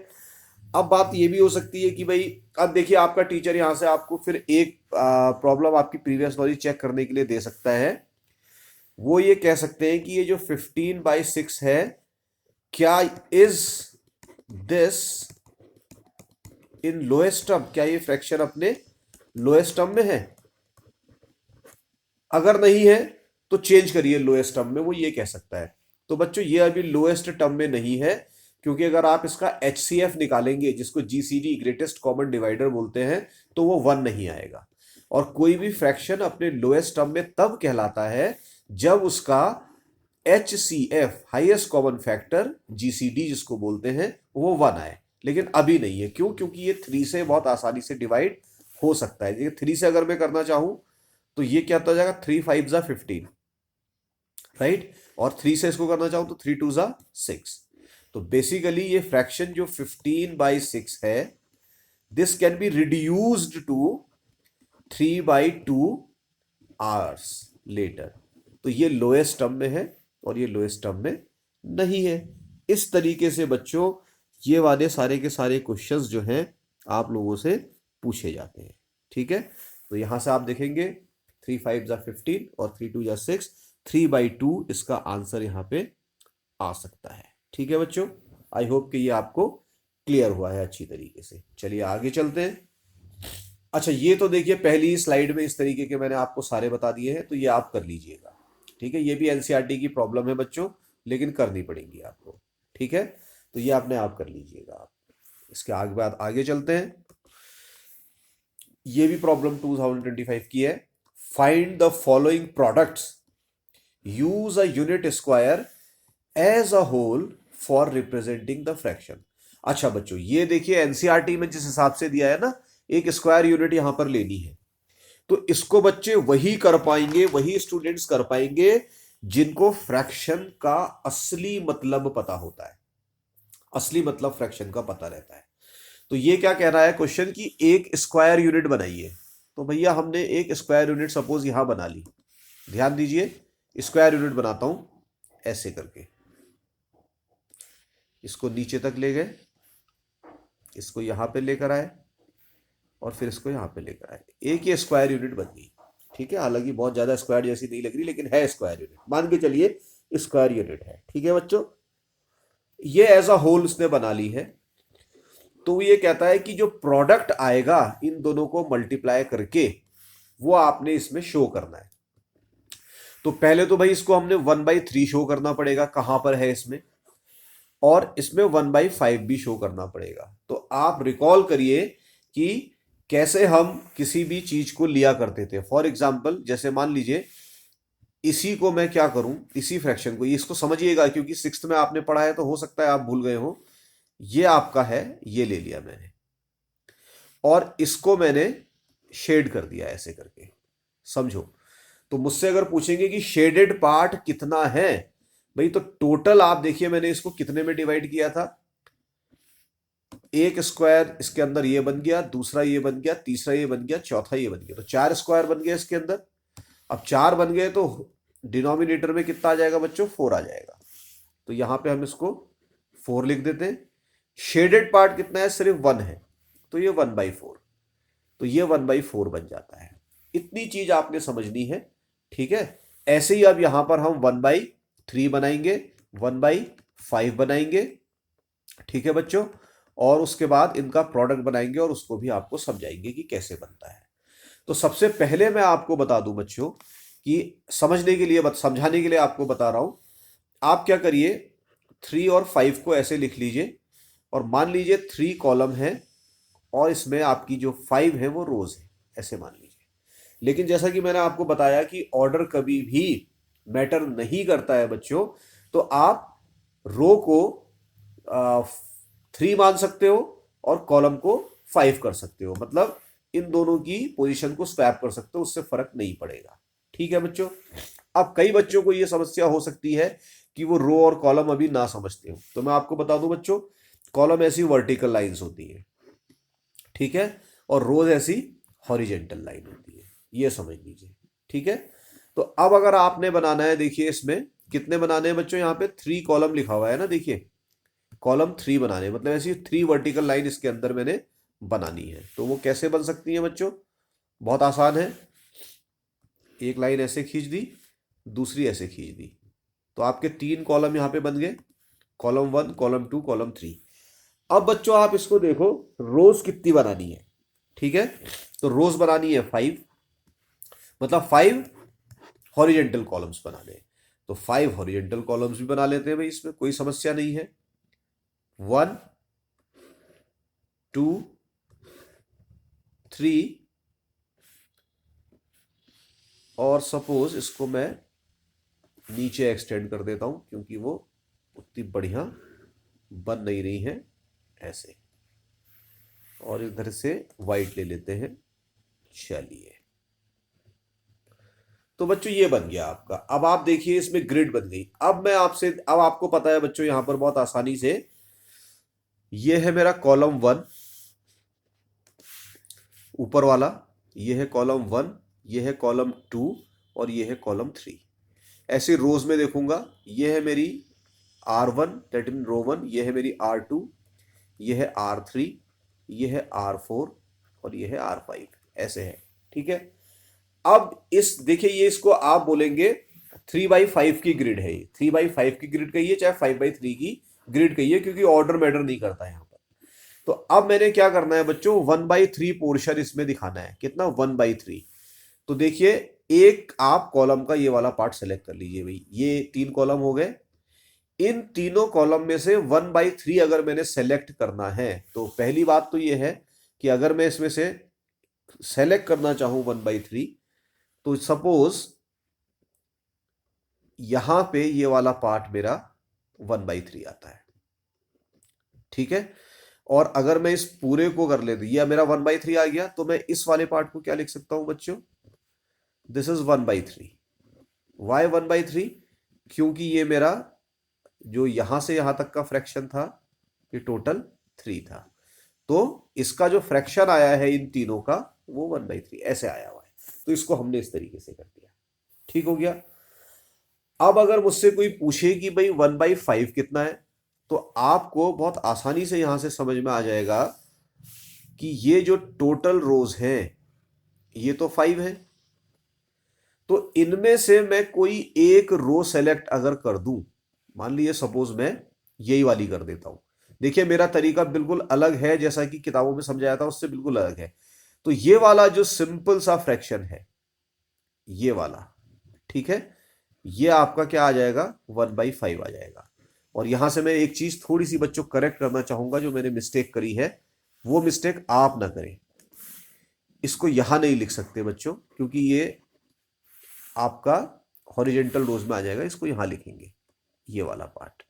अब बात ये भी हो सकती है कि भाई अब देखिए आपका टीचर यहां से आपको फिर एक प्रॉब्लम आपकी प्रीवियस नॉलेज चेक करने के लिए दे सकता है। वो ये कह सकते हैं कि ये जो 15/6 है, क्या is this in lowest term, क्या ये फ्रैक्शन अपने लोएस्ट टर्म में है। अगर नहीं है तो चेंज करिए लोएस्ट टर्म में, वो ये कह सकता है। तो बच्चों ये अभी लोएस्ट टर्म में नहीं है, क्योंकि अगर आप इसका HCF निकालेंगे, जिसको GCD ग्रेटेस्ट कॉमन डिवाइडर बोलते हैं, तो वो 1 नहीं आएगा। और कोई भी फ्रैक्शन अपने लोएस्ट टर्म में तब कहलाता है जब उसका HCF highest common factor GCD जिसको बोलते हैं वो 1 आए। लेकिन अभी नहीं है, क्यों, क्योंकि ये 3 से बहुत आसानी से डिवाइड हो सकता है। 3 से अगर मैं करना चाहूं तो ये क्या हो जाएगा, 3 5 जा 15, राइट। और 3 से इसको करना चाहूं तो 3 2 जा 6। तो बेसिकली ये फ्रैक्शन जो 15/6 है, this can be reduced to 3/2 hours later. तो ये लोएस्ट टर्म में है और ये लोएस्ट टर्म में नहीं है। इस तरीके से बच्चों ये वाले सारे के सारे क्वेश्चंस जो हैं आप लोगों से पूछे जाते हैं, ठीक है। तो यहां से आप देखेंगे 3 5 जा 15 और 3 2 जा 6, 3/2 इसका आंसर यहां पे आ सकता है, ठीक है बच्चों। आई होप कि ये आपको क्लियर हुआ है अच्छी तरीके से। चलिए आगे चलते हैं। अच्छा ये तो देखिए पहली स्लाइड में इस तरीके के मैंने आपको सारे बता दिए हैं, तो ये आप कर लीजिएगा, ठीक है। ये भी एनसीईआरटी की प्रॉब्लम है बच्चों, लेकिन करनी पड़ेगी आपको, ठीक है। तो ये आपने आप कर लीजिएगा। आप इसके आगे बाद आगे चलते हैं। ये भी प्रॉब्लम 2025 की है। Find the following products, use a unit square as a whole for representing the fraction. अच्छा बच्चों ये देखिए एनसीईआरटी में जिस हिसाब से दिया है ना, एक स्क्वायर यूनिट यहां पर लेनी है, तो इसको बच्चे वही कर पाएंगे, वही स्टूडेंट्स कर पाएंगे जिनको फ्रैक्शन का असली मतलब पता होता है, असली मतलब फ्रैक्शन का पता रहता है। तो ये क्या कह रहा है क्वेश्चन, की एक स्क्वायर यूनिट बनाइए, तो भैया हमने एक स्क्वायर यूनिट सपोज यहां बना ली, ध्यान दीजिए, स्क्वायर यूनिट बनाता हूं ऐसे करके, इसको नीचे तक ले गए, इसको यहां पे लेकर आए और फिर इसको यहां पे लेकर आए, एक ये स्क्वायर यूनिट बन गई। ठीक है, हालांकि बहुत ज्यादा स्क्वायर जैसी नहीं लग रही, लेकिन है स्क्वायर यूनिट, मान के चलिए स्क्वायर यूनिट है। ठीक है बच्चों, ये एज अ होल उसने बना ली है। तो ये कहता है कि जो प्रोडक्ट आएगा इन दोनों को मल्टीप्लाई करके वो आपने इसमें शो करना है। तो पहले तो भाई इसको हमने 1/3 शो करना पड़ेगा, कहां पर है इसमें, और इसमें 1/5 भी शो करना पड़ेगा। तो आप रिकॉल करिए कि कैसे हम किसी भी चीज को लिया करते थे। फॉर एग्जाम्पल जैसे मान लीजिए इसी को मैं क्या करूं, इसी फ्रैक्शन को, इसको समझिएगा क्योंकि 6th में आपने पढ़ा है तो हो सकता है आप भूल गए हो। ये आपका है, ये ले लिया मैंने और इसको मैंने शेड कर दिया ऐसे करके, समझो। तो मुझसे अगर पूछेंगे कि शेडेड पार्ट कितना है, भाई तो टोटल आप देखिए मैंने इसको कितने में डिवाइड किया था, एक स्क्वायर इसके अंदर ये बन गया, दूसरा ये बन गया, तीसरा ये बन गया, चौथा ये बन गया, तो 4 स्क्वायर बन गया इसके अंदर। अब 4 बन गए तो डिनोमिनेटर में कितना आ जाएगा बच्चों, 4 आ जाएगा। तो यहां पे हम इसको 4 लिख देते हैं। शेडेड पार्ट कितना है, सिर्फ 1 है, तो ये 1/4, तो ये 1/4 बन जाता है। इतनी चीज आपने समझनी है। ठीक है, ऐसे ही अब यहां पर हम 1/3 बनाएंगे, 1/5 बनाएंगे। ठीक है बच्चों, और उसके बाद इनका प्रोडक्ट बनाएंगे और उसको भी आपको समझाएंगे कि कैसे बनता है। तो सबसे पहले मैं आपको बता दूं बच्चों कि समझने के लिए, समझाने के लिए आपको बता रहा हूं। आप क्या करिए, 3 और 5 को ऐसे लिख लीजिए और मान लीजिए 3 कॉलम है और इसमें आपकी जो 5 है वो रोज है, ऐसे मान लीजिए। लेकिन जैसा कि मैंने आपको बताया कि ऑर्डर कभी भी मैटर नहीं करता है बच्चों, तो आप रो को 3 मान सकते हो और कॉलम को 5 कर सकते हो, मतलब इन दोनों की पोजीशन को स्वैप कर सकते हो, उससे फर्क नहीं पड़ेगा। ठीक है बच्चों, अब कई बच्चों को यह समस्या हो सकती है कि वो रो और कॉलम अभी ना समझते हो, तो मैं आपको बता दूं बच्चों, कॉलम ऐसी वर्टिकल लाइंस होती है, ठीक है, और रोज ऐसी हॉरिजेंटल लाइन होती है, ये समझ लीजिए। ठीक है, तो अब अगर आपने बनाना है, देखिए इसमें कितने बनाने हैं बच्चों, यहाँ पे 3 कॉलम लिखा हुआ है ना, देखिए कॉलम 3 बनाने, मतलब ऐसी 3 वर्टिकल लाइन इसके अंदर मैंने बनानी है। तो वो कैसे बन सकती है बच्चों, बहुत आसान है। एक लाइन ऐसे खींच दी, दूसरी ऐसे खींच दी, तो आपके 3 कॉलम यहां पे बन गए, कॉलम 1, कॉलम 2, कॉलम 3। अब बच्चों आप इसको देखो, रोज कितनी बनानी है। ठीक है, तो रोज बनानी है 5, मतलब 5 हॉरिजेंटल कॉलम्स बनाने हैं, तो 5 हॉरिजेंटल कॉलम्स भी बना लेते हैं भाई, इसमें कोई समस्या नहीं है। 1 2 3, और सपोज इसको मैं नीचे एक्सटेंड कर देता हूं क्योंकि वो उतनी बढ़िया बन नहीं रही है, ऐसे, और इधर से वाइट ले लेते हैं। चलिए, तो बच्चों ये बन गया आपका। अब आप देखिए इसमें ग्रिड बन गई। अब आपको पता है बच्चों यहां पर बहुत आसानी से, ये है मेरा कॉलम 1 ऊपर वाला, ये है कॉलम 1, ये है कॉलम 2 और ये है कॉलम 3। ऐसे रोज में देखूंगा, ये है मेरी R1 दैट मीन रो 1, ये है मेरी R2, ये है R3, ये है R4 और ये है R5, ऐसे है। ठीक है, अब इस देखिए, ये इसको आप बोलेंगे 3/5 की ग्रिड है, ये 3/5 की ग्रिड कहिए चाहे 5/3 की ग्रिड कहिए, क्योंकि ऑर्डर मैटर नहीं करता है यहाँ पर। तो अब मैंने क्या करना है बच्चों, 1/3 पोर्शन इसमें दिखाना है, कितना, 1/3। तो देखिए, एक आप कॉलम का ये वाला पार्ट सेलेक्ट कर लीजिए भाई, ये 3 कॉलम हो गए। इन तीनों कॉलम में से 1/3 अगर मैंने सेलेक्ट करना है, तो पहली बात तो ये है कि अगर मैं इसमें से सेलेक्ट करना चाहूं 1/3, तो सपोज यहां पे ये वाला पार्ट मेरा 1/3 आता है। ठीक है, और अगर मैं इस पूरे को कर लेता, ये मेरा 1/3 आ गया, तो मैं इस वाले पार्ट को क्या लिख सकता हूं बच्चों, दिस इज 1/3। वाई 1/3, क्योंकि ये मेरा जो यहां से यहां तक का फ्रैक्शन था ये टोटल 3 था, तो इसका जो फ्रैक्शन आया है इन तीनों का वो 1/3 ऐसे आया हुआ है। तो इसको हमने इस तरीके से कर दिया। ठीक हो गया। अब अगर मुझसे कोई पूछे कि भाई 1/5 कितना है, तो आपको बहुत आसानी से यहां से समझ में आ जाएगा कि ये जो टोटल रोज हैं ये तो 5 है, तो इनमें से मैं कोई एक रो सेलेक्ट अगर कर दूं, मान लीजिए सपोज मैं यही वाली कर देता हूं। देखिए मेरा तरीका बिल्कुल अलग है, जैसा कि किताबों में समझाया था उससे बिल्कुल अलग है। तो ये वाला जो सिंपल सा फ्रैक्शन है ये वाला, ठीक है, ये आपका क्या आ जाएगा 1/5 आ जाएगा। और यहां से मैं एक चीज थोड़ी सी बच्चों करेक्ट करना चाहूंगा, जो मैंने मिस्टेक करी है वो मिस्टेक आप ना करें। इसको यहां नहीं लिख सकते बच्चों, क्योंकि ये आपका हॉरिजेंटल रोज में आ जाएगा। इसको यहां लिखेंगे, ये वाला पार्ट,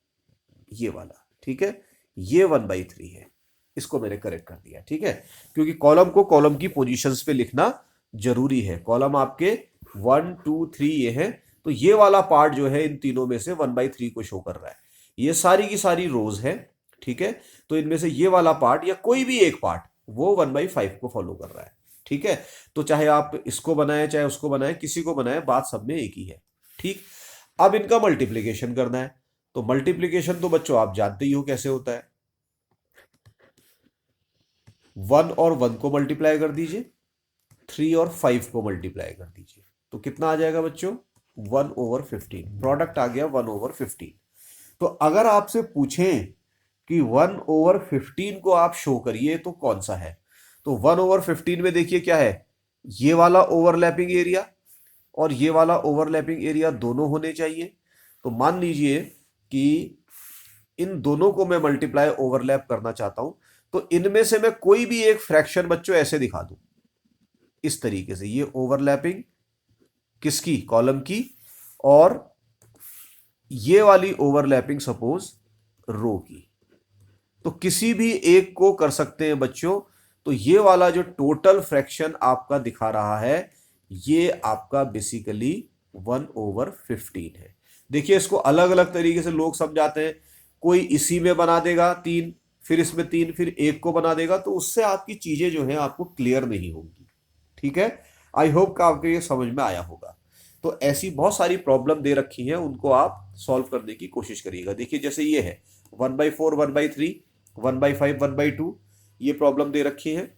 ये वाला, ठीक है, ये 1/3 है। इसको मैंने करेक्ट कर दिया, ठीक है, क्योंकि कॉलम को कॉलम की पोजीशंस पे लिखना जरूरी है। कॉलम आपके 1 2 3 ये है, तो ये वाला पार्ट जो है इन तीनों में से 1/3 को शो कर रहा है। ये सारी की सारी रोज है, ठीक है, तो इनमें से ये वाला पार्ट या कोई भी एक पार्ट वो 1/5 को फॉलो कर रहा है, ठीक है। तो चाहे आप इसको बनाए चाहे उसको बनाए, किसी को बनाए, बात सब में एक ही है, ठीक। अब इनका मल्टीप्लीकेशन करना है, तो मल्टीप्लीकेशन तो बच्चों आप जानते ही हो कैसे होता है। 1 और 1 को मल्टीप्लाई कर दीजिए, 3 और 5 को मल्टीप्लाई कर दीजिए, तो कितना आ जाएगा बच्चों 1/15। प्रोडक्ट आ गया 1/15। तो अगर आपसे पूछें कि 1/15 को आप शो करिए तो कौन सा है, तो 1/15 में देखिए क्या है, ये वाला ओवरलैपिंग एरिया और ये वाला ओवरलैपिंग एरिया दोनों होने चाहिए। तो मान लीजिए कि इन दोनों को मैं मल्टीप्लाई ओवरलैप करना चाहता हूं, तो इनमें से मैं कोई भी एक फ्रैक्शन बच्चों ऐसे दिखा दूं, इस तरीके से, ये ओवरलैपिंग किसकी, कॉलम की, और ये वाली ओवरलैपिंग सपोज रो की। तो किसी भी एक को कर सकते हैं बच्चों। तो ये वाला जो टोटल फ्रैक्शन आपका दिखा रहा है ये आपका बेसिकली 1/15 है। देखिए इसको अलग अलग तरीके से लोग समझाते हैं, कोई इसी में बना देगा 3, फिर इसमें 3, फिर एक को बना देगा, तो उससे आपकी चीजें जो है आपको क्लियर नहीं होंगी, ठीक है। आई होप का आपको ये समझ में आया होगा। तो ऐसी बहुत सारी प्रॉब्लम दे रखी है, उनको आप सॉल्व करने की कोशिश करिएगा। देखिए जैसे ये है 1/4 1/3 1/5 1/2, ये प्रॉब्लम दे रखी है।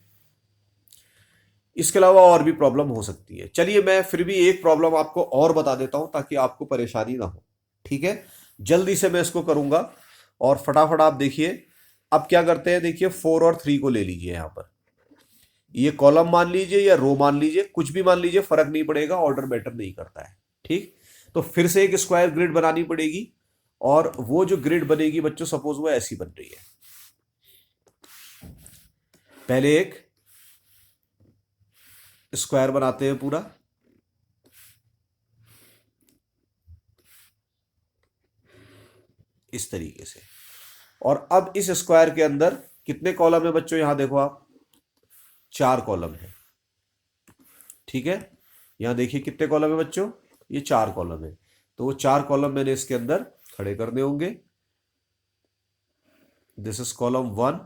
इसके अलावा और भी प्रॉब्लम हो सकती है। चलिए मैं फिर भी एक प्रॉब्लम आपको और बता देता हूं ताकि आपको परेशानी ना हो, ठीक है। जल्दी से मैं इसको करूंगा और फटाफट आप देखिए। अब क्या करते हैं, देखिए 4 और 3 को ले लीजिए। यहां पर ये कॉलम मान लीजिए या रो मान लीजिए, कुछ भी मान लीजिए, फर्क नहीं पड़ेगा, ऑर्डर मैटर नहीं करता है, ठीक। तो फिर से एक स्क्वायर ग्रिड बनानी पड़ेगी, और वो जो ग्रिड बनेगी बच्चों सपोज वो ऐसी बन रही है। पहले एक स्क्वायर बनाते हैं पूरा, इस तरीके से। और अब इस स्क्वायर के अंदर कितने कॉलम है बच्चों, यहां देखो आप 4 कॉलम है, ठीक है। यहां देखिए कितने कॉलम है बच्चों, ये 4 कॉलम है। तो वो 4 कॉलम मैंने इसके अंदर खड़े करने होंगे। This is column 1,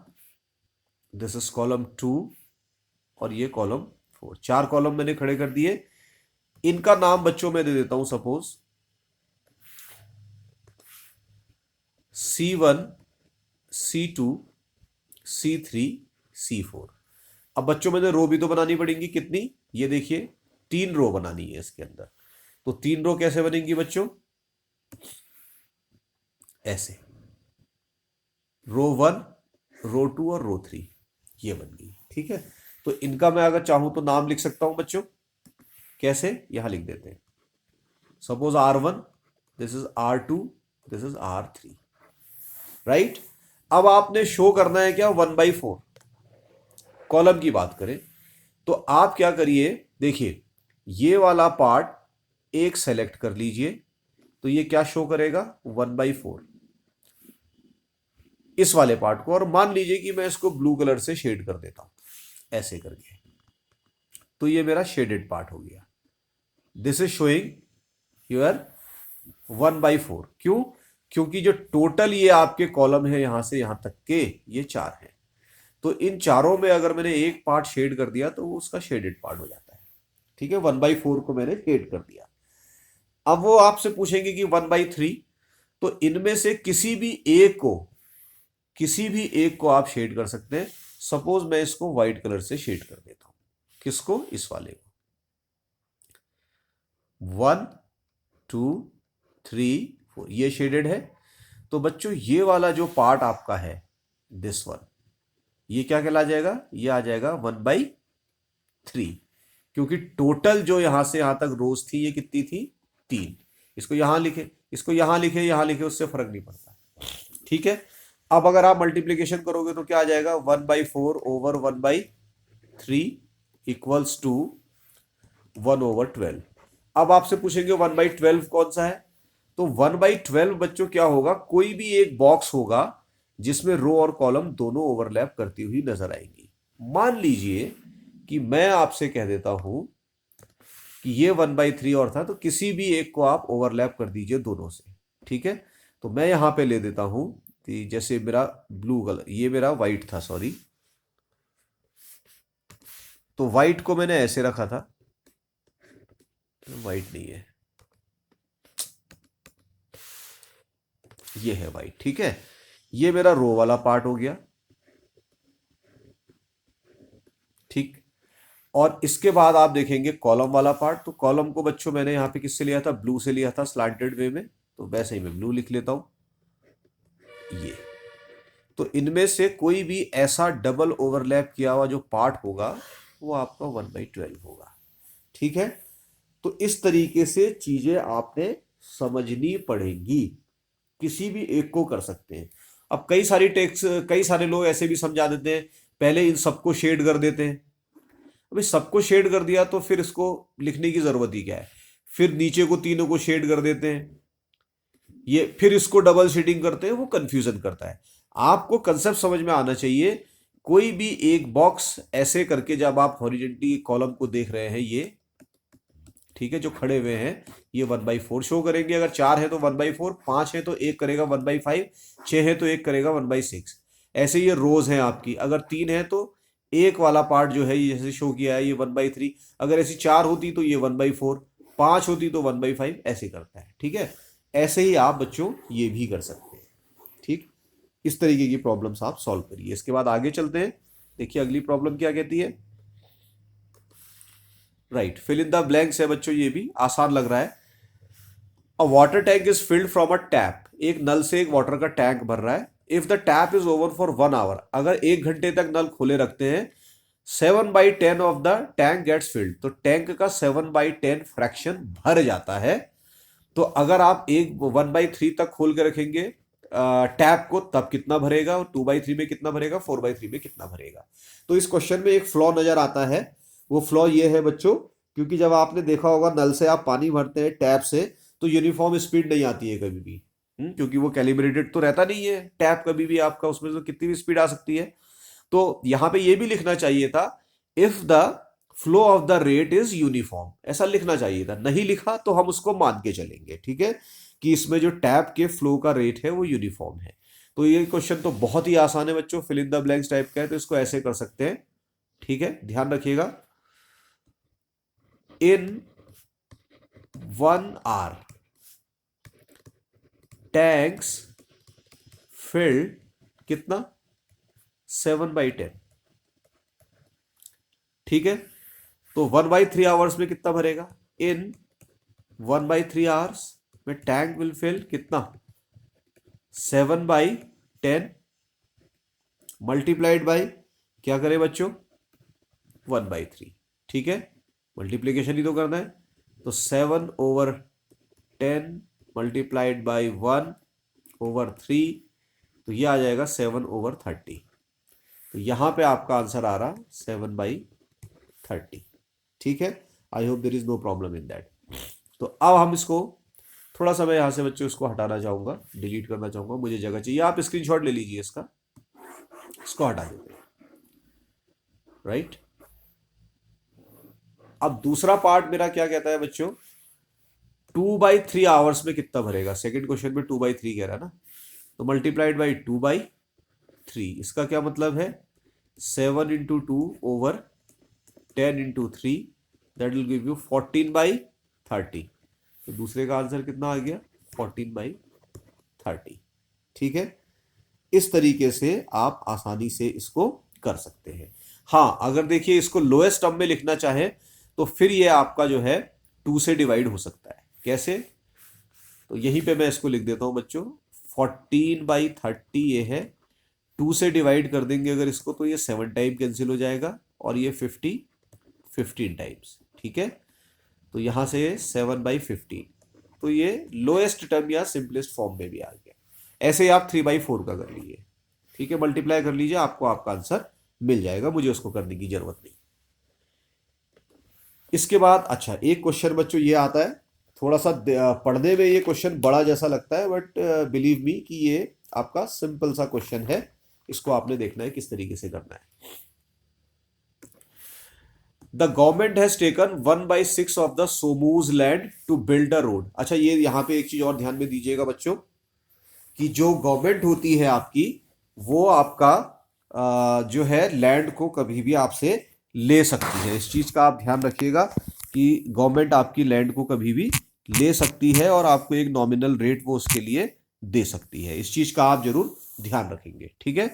this is column 2, और ये कॉलम 4। 4 कॉलम मैंने खड़े कर दिए। इनका नाम बच्चों मैं दे देता हूं suppose C1 C2 C3 C4। अब बच्चों मैंने रो भी तो बनानी पड़ेंगी, कितनी, ये देखिए 3 रो बनानी है इसके अंदर। तो 3 रो कैसे बनेंगी बच्चों, ऐसे, रो 1 रो 2 और रो 3, ये बन गई, ठीक है। तो इनका मैं अगर चाहूं तो नाम लिख सकता हूं बच्चों, कैसे, यहां लिख देते हैं suppose R1, this is R2, this is R3, right. अब आपने शो करना है क्या 1/4, कॉलम की बात करें तो आप क्या करिए, देखिए ये वाला पार्ट एक सेलेक्ट कर लीजिए, तो ये क्या शो करेगा 1/4, इस वाले पार्ट को। और मान लीजिए कि मैं इसको ब्लू कलर से शेड कर देता हूं ऐसे करके, तो ये मेरा शेडेड पार्ट हो गया। This is showing your 1/4। क्योंकि जो टोटल ये आपके कॉलम है यहां से यहां तक के ये 4 है। तो इन चारों में अगर मैंने एक पार्ट शेड कर दिया तो वो उसका शेडेड पार्ट हो जाता है। ठीक है, 1/4 को मैंने शेड कर दिया। अब वो आपसे पूछेंगे कि 1/3, तो इनमें से किसी भी एक को आप शेड कर सकते हैं। सपोज मैं इसको व्हाइट कलर से शेड कर देता हूं। किसको? इस वाले को। 1 2 3 4 ये शेडेड है। तो बच्चों ये वाला जो पार्ट आपका है, दिस वन, ये क्या कहला जाएगा? ये आ जाएगा 1/3, क्योंकि टोटल जो यहां से यहां तक रोज थी ये कितनी थी? 3। इसको यहां लिखे, इसको यहां लिखे, यहां लिखे, उससे फर्क नहीं पड़ता। ठीक है, अब अगर आप मल्टीप्लीकेशन करोगे तो क्या आ जाएगा? 1/4 ओवर 1/3 इक्वल्स टू 1/12। अब आपसे पूछेंगे 1/12 कौन सा है? तो 1/12 बच्चों क्या होगा? कोई भी एक बॉक्स होगा जिसमें रो और कॉलम दोनों ओवरलैप करती हुई नजर आएंगी। मान लीजिए कि मैं आपसे कह देता हूं कि ये 1/3 और था, तो किसी भी एक को आप ओवरलैप कर दीजिए दोनों से। ठीक है, तो मैं यहां पे ले देता हूं कि जैसे मेरा ब्लू कलर, ये मेरा व्हाइट था, सॉरी, तो व्हाइट को मैंने ऐसे रखा था, व्हाइट नहीं है, ये है व्हाइट। ठीक है, ये मेरा रो वाला पार्ट हो गया। ठीक, और इसके बाद आप देखेंगे कॉलम वाला पार्ट। तो कॉलम को बच्चों मैंने यहां पे किससे लिया था? ब्लू से लिया था, स्लांटेड वे में, तो वैसे ही मैं ब्लू लिख लेता हूं ये। तो इनमें से कोई भी ऐसा डबल ओवरलैप किया हुआ जो पार्ट होगा वो आपका 1/12 होगा। ठीक है, तो इस तरीके से चीजें आपने समझनी पड़ेंगी। किसी भी एक को कर सकते हैं। अब कई सारे लोग ऐसे भी समझा देते हैं, पहले इन सबको शेड कर देते हैं। अभी सबको शेड कर दिया तो फिर इसको लिखने की जरूरत ही क्या है? फिर नीचे को तीनों को शेड कर देते हैं, ये फिर इसको डबल शेडिंग करते हैं, वो कंफ्यूजन करता है। आपको कंसेप्ट समझ में आना चाहिए। कोई भी एक बॉक्स ऐसे करके, जब आप हॉरिजेंटली कॉलम को देख रहे हैं, ये ठीक है, जो खड़े हुए हैं, ये 1/4 शो करेंगे। अगर 4 है तो 1/4, 5 है तो एक करेगा 1/5, 6 है तो एक करेगा 1/6। ऐसे ये रोज हैं आपकी। अगर 3 है तो एक वाला पार्ट जो है ये जैसे शो किया है, ये 1/3। अगर ऐसी 4 होती तो ये 1/4, 5 होती तो 1/5, ऐसे करता है। ठीक है, ऐसे ही आप बच्चों ये भी कर सकते हैं। ठीक, इस तरीके की प्रॉब्लम्स आप सॉल्व करिए। इसके बाद आगे चलते हैं। देखिए अगली प्रॉब्लम क्या कहती है। Right, fill in the blanks है बच्चों, ये भी आसान लग रहा है। A water tank is filled from a tap. एक नल से एक वाटर का टैंक भर रहा है। If the tap is over for 1 hour, अगर 1 घंटे तक नल खुले रखते हैं, 7/10 of the tank gets filled, तो टैंक का 7/10 फ्रैक्शन भर जाता है। तो अगर आप एक 1/3 तक खोल के रखेंगे टैप को, तब कितना भरेगा? और 2/3 में कितना भरेगा? 4/3 में कितना भरेगा? तो इस क्वेश्चन में एक फ्लॉ नजर आता है। वो फ्लॉ ये है बच्चों, क्योंकि जब आपने देखा होगा नल से आप पानी भरते हैं टैप से, तो यूनिफॉर्म स्पीड नहीं आती है कभी भी। क्योंकि वो कैलिब्रेटेड तो रहता नहीं है टैप, कभी भी आपका उसमें तो कितनी भी स्पीड आ सकती है। तो यहां पे ये भी लिखना चाहिए था, if the flow of the rate is uniform, ऐसा लिखना चाहिए था। नहीं लिखा तो हम उसको मान के चलेंगे। ठीक है, कि इसमें जो टैप के फ्लो का रेट है वो यूनिफॉर्म है। तो ये क्वेश्चन तो बहुत ही आसान है बच्चों, fill in the blanks type का है, तो इसको ऐसे कर सकते हैं। ठीक है, ध्यान रखिएगा। इन 1 आवर टैंक्स फिल्ड कितना? 7/10। ठीक है, तो 1/3 आवर्स में कितना भरेगा? इन 1/3 आवर्स में टैंक विल फिल कितना? 7/10 मल्टीप्लाइड बाई क्या करें बच्चों? 1/3। ठीक है, मल्टीप्लीकेशन ही तो करना है। तो 7/10 मल्टीप्लाइड बाई 1/3, तो ये आ जाएगा 7/30। तो यहां पे आपका आंसर आ रहा 7/30। ठीक है, I hope there is no problem in that. तो अब हम इसको थोड़ा सा, मैं यहां से बच्चों इसको हटाना चाहूंगा, डिलीट करना चाहूंगा, मुझे जगह चाहिए। आप स्क्रीनशॉट ले लीजिए इसका, इसको हटा देते हैं। राइट, अब दूसरा पार्ट मेरा क्या कहता है बच्चों? 2/3 आवर्स में कितना भरेगा? सेकंड क्वेश्चन में 2/3 कह रहा है ना, तो मल्टीप्लाइड बाई 2/3। इसका क्या मतलब है 7 into 2/10 into 3, that will give you 14/30। तो दूसरे का आंसर कितना आ गया? 14/30। ठीक है, इस तरीके से आप आसानी से इसको कर सकते हैं। हाँ, अगर देखिए इसको लोएस्ट टर्म में लिखना चाहे तो फिर ये आपका जो है 2 से डिवाइड हो सकता है। कैसे? तो यहीं पे मैं इसको लिख देता हूं बच्चों, 14/30 ये है, 2 से डिवाइड कर देंगे अगर इसको तो ये 7 टाइम कैंसिल हो जाएगा, और ये 15 टाइम्स। ठीक है, तो यहां से 7/15, तो ये लोएस्ट टर्म या सिंपलेस्ट फॉर्म में भी आ गया। ऐसे ही आप 3/4 का कर लीजिए। ठीक है, मल्टीप्लाई कर लीजिए, आपको आपका आंसर मिल जाएगा, मुझे उसको करने की जरूरत नहीं। इसके बाद अच्छा एक क्वेश्चन बच्चों ये आता है, थोड़ा सा पढ़ने में ये क्वेश्चन बड़ा जैसा लगता है, बट बिलीव मी कि ये आपका सिंपल सा क्वेश्चन है। इसको आपने देखना है किस तरीके से करना है। The government has taken 1/6 of the Somu's land to build a road. अच्छा, ये यहां पे एक चीज और ध्यान में दीजिएगा बच्चों, कि जो गवर्नमेंट होती है आपकी, वो आपका जो है लैंड को कभी भी आपसे ले सकती है। इस चीज का आप ध्यान रखिएगा कि गवर्नमेंट आपकी लैंड को कभी भी ले सकती है, और आपको एक नॉमिनल रेट वो उसके लिए दे सकती है। इस चीज का आप जरूर ध्यान रखेंगे। ठीक है,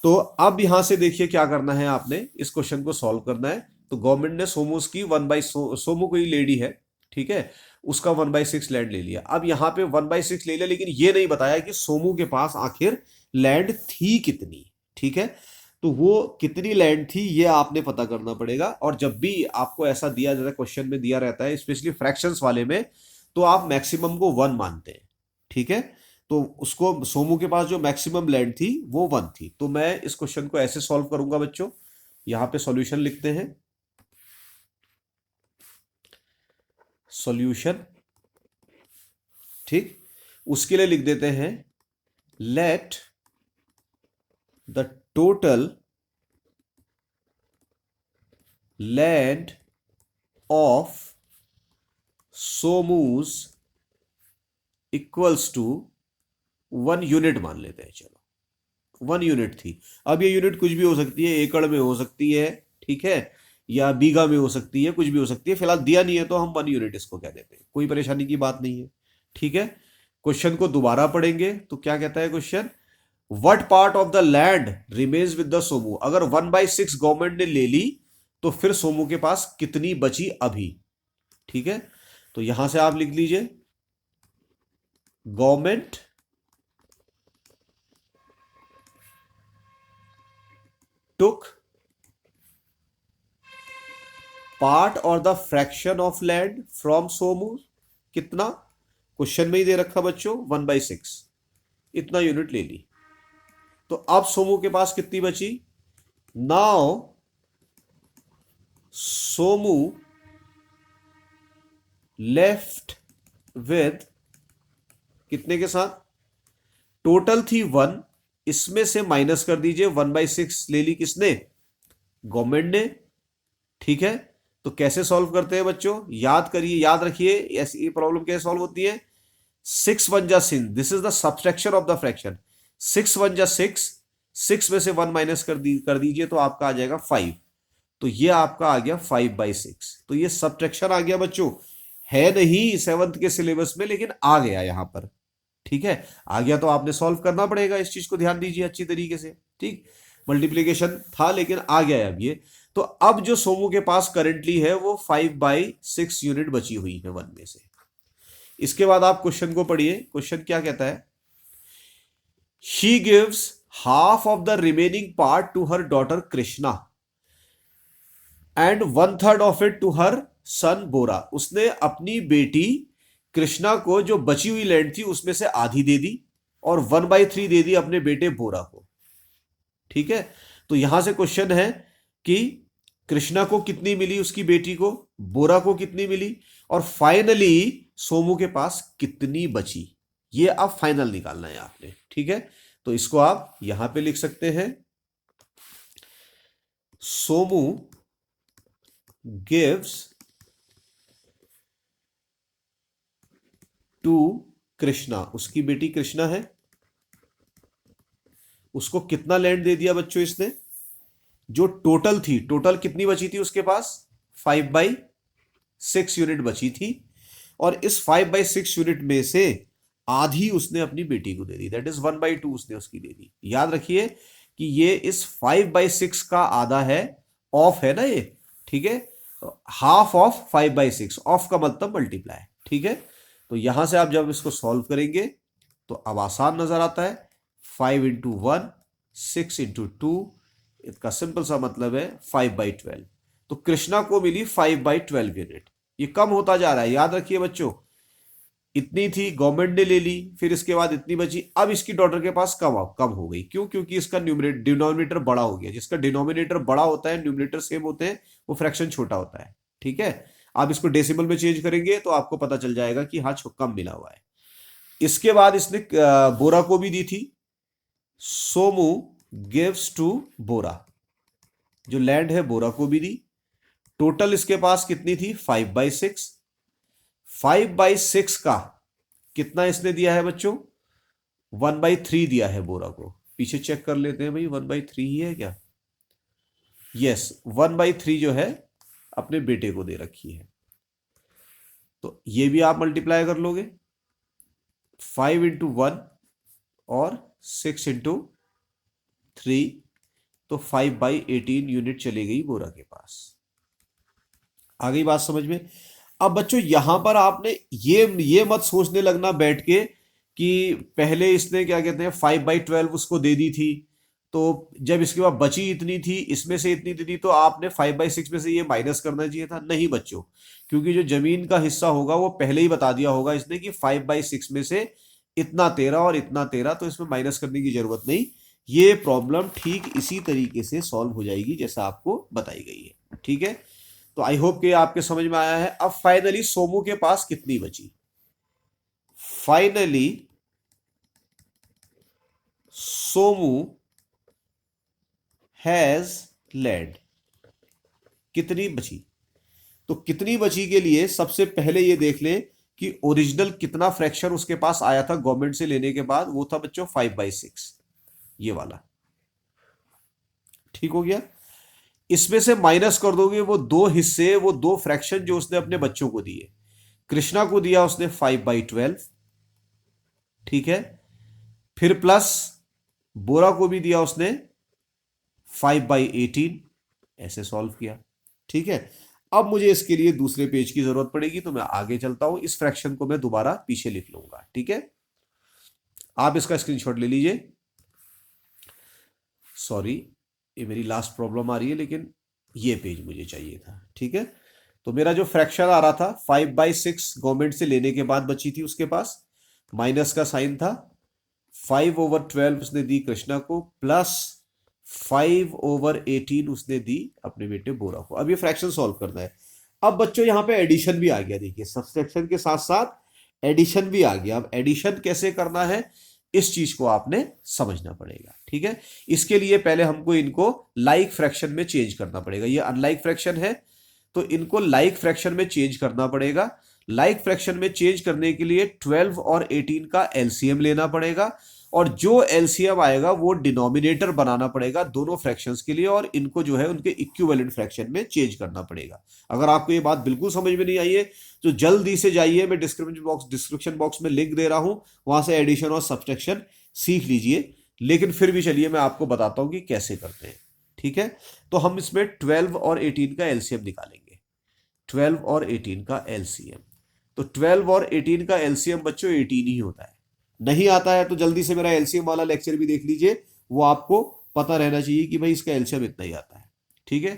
तो अब यहां से देखिए क्या करना है, आपने इस क्वेश्चन को सॉल्व करना है। तो गवर्नमेंट ने सोमोस की सोमो कोई लेडी है, ठीक है, उसका 1/6 लैंड ले लिया। अब यहां पे 1/6 ले लिया, लेकिन ये नहीं बताया कि सोमू के पास आखिर लैंड थी कितनी। ठीक है, तो वो कितनी लैंड थी ये आपने पता करना पड़ेगा। और जब भी आपको ऐसा दिया जाता है, क्वेश्चन में दिया रहता है, स्पेशली फ्रैक्शंस वाले में, तो आप मैक्सिमम को 1 मानते हैं। ठीक है, तो उसको सोमू के पास जो मैक्सिमम लैंड थी वो 1 थी। तो मैं इस क्वेश्चन को ऐसे सॉल्व करूंगा बच्चों, यहां पे सॉल्यूशन लिखते हैं। सॉल्यूशन, ठीक, उसके लिए लिख देते हैं let the total land of Somu's equals to 1 unit मान लेते हैं। चलो 1 यूनिट थी। अब ये यूनिट कुछ भी हो सकती है, एकड़ में हो सकती है, ठीक है, या बीघा में हो सकती है, कुछ भी हो सकती है। फिलहाल दिया नहीं है तो हम 1 यूनिट इसको कह देते हैं, कोई परेशानी की बात नहीं है। ठीक है, क्वेश्चन को दोबारा पढ़ेंगे तो क्या कहता है question, what part of the land remains with the Somu. अगर 1/6 गवर्नमेंट ने ले ली तो फिर सोमू के पास कितनी बची अभी। ठीक है, तो यहां से आप लिख लीजिए, गवर्नमेंट टुक पार्ट और the fraction of land from Somu. कितना, क्वेश्चन में ही दे रखा बच्चों 1/6, इतना यूनिट ले ली। तो अब सोमू के पास कितनी बची, नाउ सोमू लेफ्ट विद कितने के साथ, टोटल थी 1, इसमें से माइनस कर दीजिए, 1/6 ले ली किसने, गवर्नमेंट ने। ठीक है, तो कैसे सॉल्व करते हैं बच्चों, याद करिए, याद रखिए ऐसी प्रॉब्लम कैसे सॉल्व होती है। 6 1 जा 6, this is the subtraction of the fraction. 6 1 जा 6, 6 में से 1 माइनस कर दीजिए तो आपका आ जाएगा 5। तो ये आपका आ गया 5/6। तो ये सब्ट्रैक्शन आ गया बच्चों, है नहीं 7th के सिलेबस में, लेकिन आ गया यहां पर। ठीक है, आ गया तो आपने सॉल्व करना पड़ेगा, इस चीज को ध्यान दीजिए अच्छी तरीके से। ठीक, मल्टीप्लीकेशन था लेकिन आ गया है अब ये। तो अब जो सोमू के पास करेंटली है वो 5/6 यूनिट बची हुई है 1 में से। इसके बाद आप क्वेश्चन को पढ़िए, क्वेश्चन क्या कहता है, she gives half of the remaining part to her daughter Krishna and 1/3 of it to her son Bora. उसने अपनी बेटी कृष्णा को जो बची हुई लैंड थी उसमें से आधी दे दी, और 1/3 दे दी अपने बेटे बोरा को। ठीक है, तो यहां से क्वेश्चन है कि कृष्णा को कितनी मिली, उसकी बेटी को, बोरा को कितनी मिली, और फाइनली सोमू के पास कितनी बची, ये अब फाइनल निकालना है आपने। ठीक है, तो इसको आप यहां पे लिख सकते हैं, सोमू गिव्स टू कृष्णा, उसकी बेटी कृष्णा है, उसको कितना लैंड दे दिया बच्चों इसने, जो टोटल थी, टोटल कितनी बची थी उसके पास, 5/6 यूनिट बची थी, और इस 5/6 यूनिट में से आधी उसने अपनी बेटी को दे दी, दैट इज 1/2 उसने उसकी दे दी। याद रखिए कि ये इस 5/6 का आधा है, ऑफ है ना ये, ठीक है, हाफ ऑफ 5/6, ऑफ का मतलब मल्टीप्लाई, ठीक है। तो यहां से आप जब इसको सॉल्व करेंगे तो अब आसान नजर आता है, 5 × 1, 6 × 2, इसका सिंपल सा मतलब है 5/12। तो कृष्णा को मिली 5/12 यूनिट। ये कम होता जा रहा है, याद रखिए बच्चों, इतनी थी गवर्नमेंट ने ले ली, फिर इसके बाद इतनी बची, अब इसकी डॉटर के पास कम हो गई। क्यों? क्योंकि इसका डिनोमिनेटर बड़ा हो गया। जिसका डिनोमिनेटर बड़ा होता है, न्यूमरेटर सेम होते हैं, वो फ्रैक्शन छोटा होता है, ठीक है। आप इसको डेसिमल में चेंज करेंगे तो आपको पता चल जाएगा कि हाँ कम मिला हुआ है। इसके बाद इसने बोरा को भी दी थी, सोमू गिव्स टू बोरा, जो लैंड है बोरा को भी दी। टोटल इसके पास कितनी थी, 5/6। 5/6 का कितना इसने दिया है बच्चों, 1/3 दिया है बोरा को। पीछे चेक कर लेते हैं भाई, 1/3 ही है क्या, यस, 1/3 जो है अपने बेटे को दे रखी है। तो ये भी आप मल्टीप्लाई कर लोगे, 5 × 1 और 6 × 3, तो 5/18 यूनिट चली गई बोरा के पास। आ गई बात समझ में? अब बच्चों यहां पर आपने ये मत सोचने लगना बैठ के कि पहले इसने क्या कहते हैं 5/12 उसको दे दी थी, तो जब इसके बाद बची इतनी थी, इसमें से इतनी थी, तो आपने 5/6 में से ये माइनस करना चाहिए था। नहीं बच्चों, क्योंकि जो जमीन का हिस्सा होगा वो पहले ही बता दिया होगा इसने कि 5/6 में से इतना 13 और इतना 13, तो इसमें माइनस करने की जरूरत नहीं। ये प्रॉब्लम ठीक इसी तरीके से सॉल्व हो जाएगी जैसा आपको बताई गई है, ठीक है। तो आई होप कि आपके समझ में आया है। अब फाइनली सोमू के पास कितनी बची, फाइनली सोमू हैज लैंड, कितनी बची? तो कितनी बची के लिए सबसे पहले ये देख लें कि ओरिजिनल कितना फ्रैक्शन उसके पास आया था गवर्नमेंट से लेने के बाद। वो था बच्चों 5/6, ये वाला, ठीक हो गया। इसमें से माइनस कर दोगे वो दो हिस्से, वो दो फ्रैक्शन जो उसने अपने बच्चों को दिए। कृष्णा को दिया उसने 5/12, ठीक है, फिर प्लस बोरा को भी दिया उसने 5/18, ऐसे सॉल्व किया, ठीक है। अब मुझे इसके लिए दूसरे पेज की जरूरत पड़ेगी, तो मैं आगे चलता हूं, इस फ्रैक्शन को मैं दोबारा पीछे लिख लूंगा, ठीक है। आप इसका स्क्रीनशॉट ले लीजिए। सॉरी, ये मेरी लास्ट प्रॉब्लम आ रही है, लेकिन ये पेज मुझे चाहिए था, ठीक है। तो मेरा जो फ्रैक्शन आ रहा था 5/6 गवर्नमेंट से लेने के बाद बची थी उसके पास, माइनस का साइन था, 5/12 उसने दी कृष्णा को, प्लस 5/18 उसने दी अपने बेटे बोरा को। अब ये फ्रैक्शन सॉल्व करना है। अब बच्चों यहां पे एडिशन भी आ गया, देखिए सब्सट्रैक्शन के साथ साथ एडिशन भी आ गया। अब एडिशन कैसे करना है इस चीज को आपने समझना पड़ेगा, ठीक है। इसके लिए पहले हमको इनको लाइक फ्रैक्शन में चेंज करना पड़ेगा। ये अनलाइक फ्रैक्शन है, तो इनको लाइक फ्रैक्शन में चेंज करना पड़ेगा। लाइक फ्रैक्शन में चेंज करने के लिए 12 और 18 का एलसीएम लेना पड़ेगा, और जो एलसीएम आएगा वो डिनोमिनेटर बनाना पड़ेगा दोनों फ्रैक्शंस के लिए, और इनको जो है उनके इक्विवेलेंट फ्रैक्शन में चेंज करना पड़ेगा। अगर आपको ये बात बिल्कुल समझ में नहीं आई है तो जल्दी से जाइए, मैं डिस्क्रिप्शन बॉक्स में लिंक दे रहा हूं, वहां से एडिशन और सब्सट्रैक्शन सीख लीजिए। लेकिन फिर भी चलिए मैं आपको बताता हूं कि कैसे करते हैं, ठीक है। तो हम इसमें 12 और 18 का एलसीएम निकालेंगे, 12 और 18 का एलसीएम। तो 12 और 18 का एलसीएम बच्चों 18 ही होता है। नहीं आता है तो जल्दी से मेरा एलसीएम वाला लेक्चर भी देख लीजिए, वो आपको पता रहना चाहिए कि भाई इसका एलसीएम इतना ही आता है, ठीक है।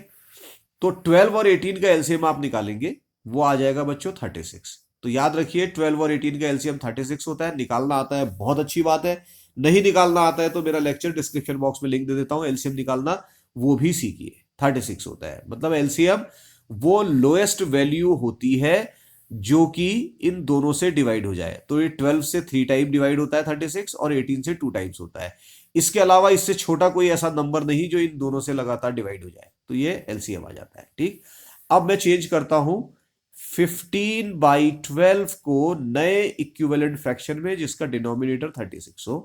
तो 12 और 18 का एलसीएम आप निकालेंगे, वो आ जाएगा बच्चों 36। तो याद रखिए 12 और 18 का एलसीएम 36 होता है। निकालना आता है बहुत अच्छी बात है, नहीं निकालना आता है तो मेरा लेक्चर डिस्क्रिप्शन बॉक्स में लिंक दे देता हूं, एलसीएम निकालना वो भी सीखिए। 36 होता है, मतलब एलसीएम वो लोएस्ट वैल्यू होती है जो कि इन दोनों से डिवाइड हो जाए। तो ये 12 से 3 टाइम डिवाइड होता है 36, और 18 से 2 टाइम्स होता है। इसके अलावा इससे छोटा कोई ऐसा नंबर नहीं जो इन दोनों से लगातार डिवाइड हो जाए, तो ये एलसीएम आ जाता है, ठीक। अब मैं चेंज करता हूं 15/12 को नए इक्विवेलेंट फ्रैक्शन में जिसका डिनोमिनेटर 36 हो।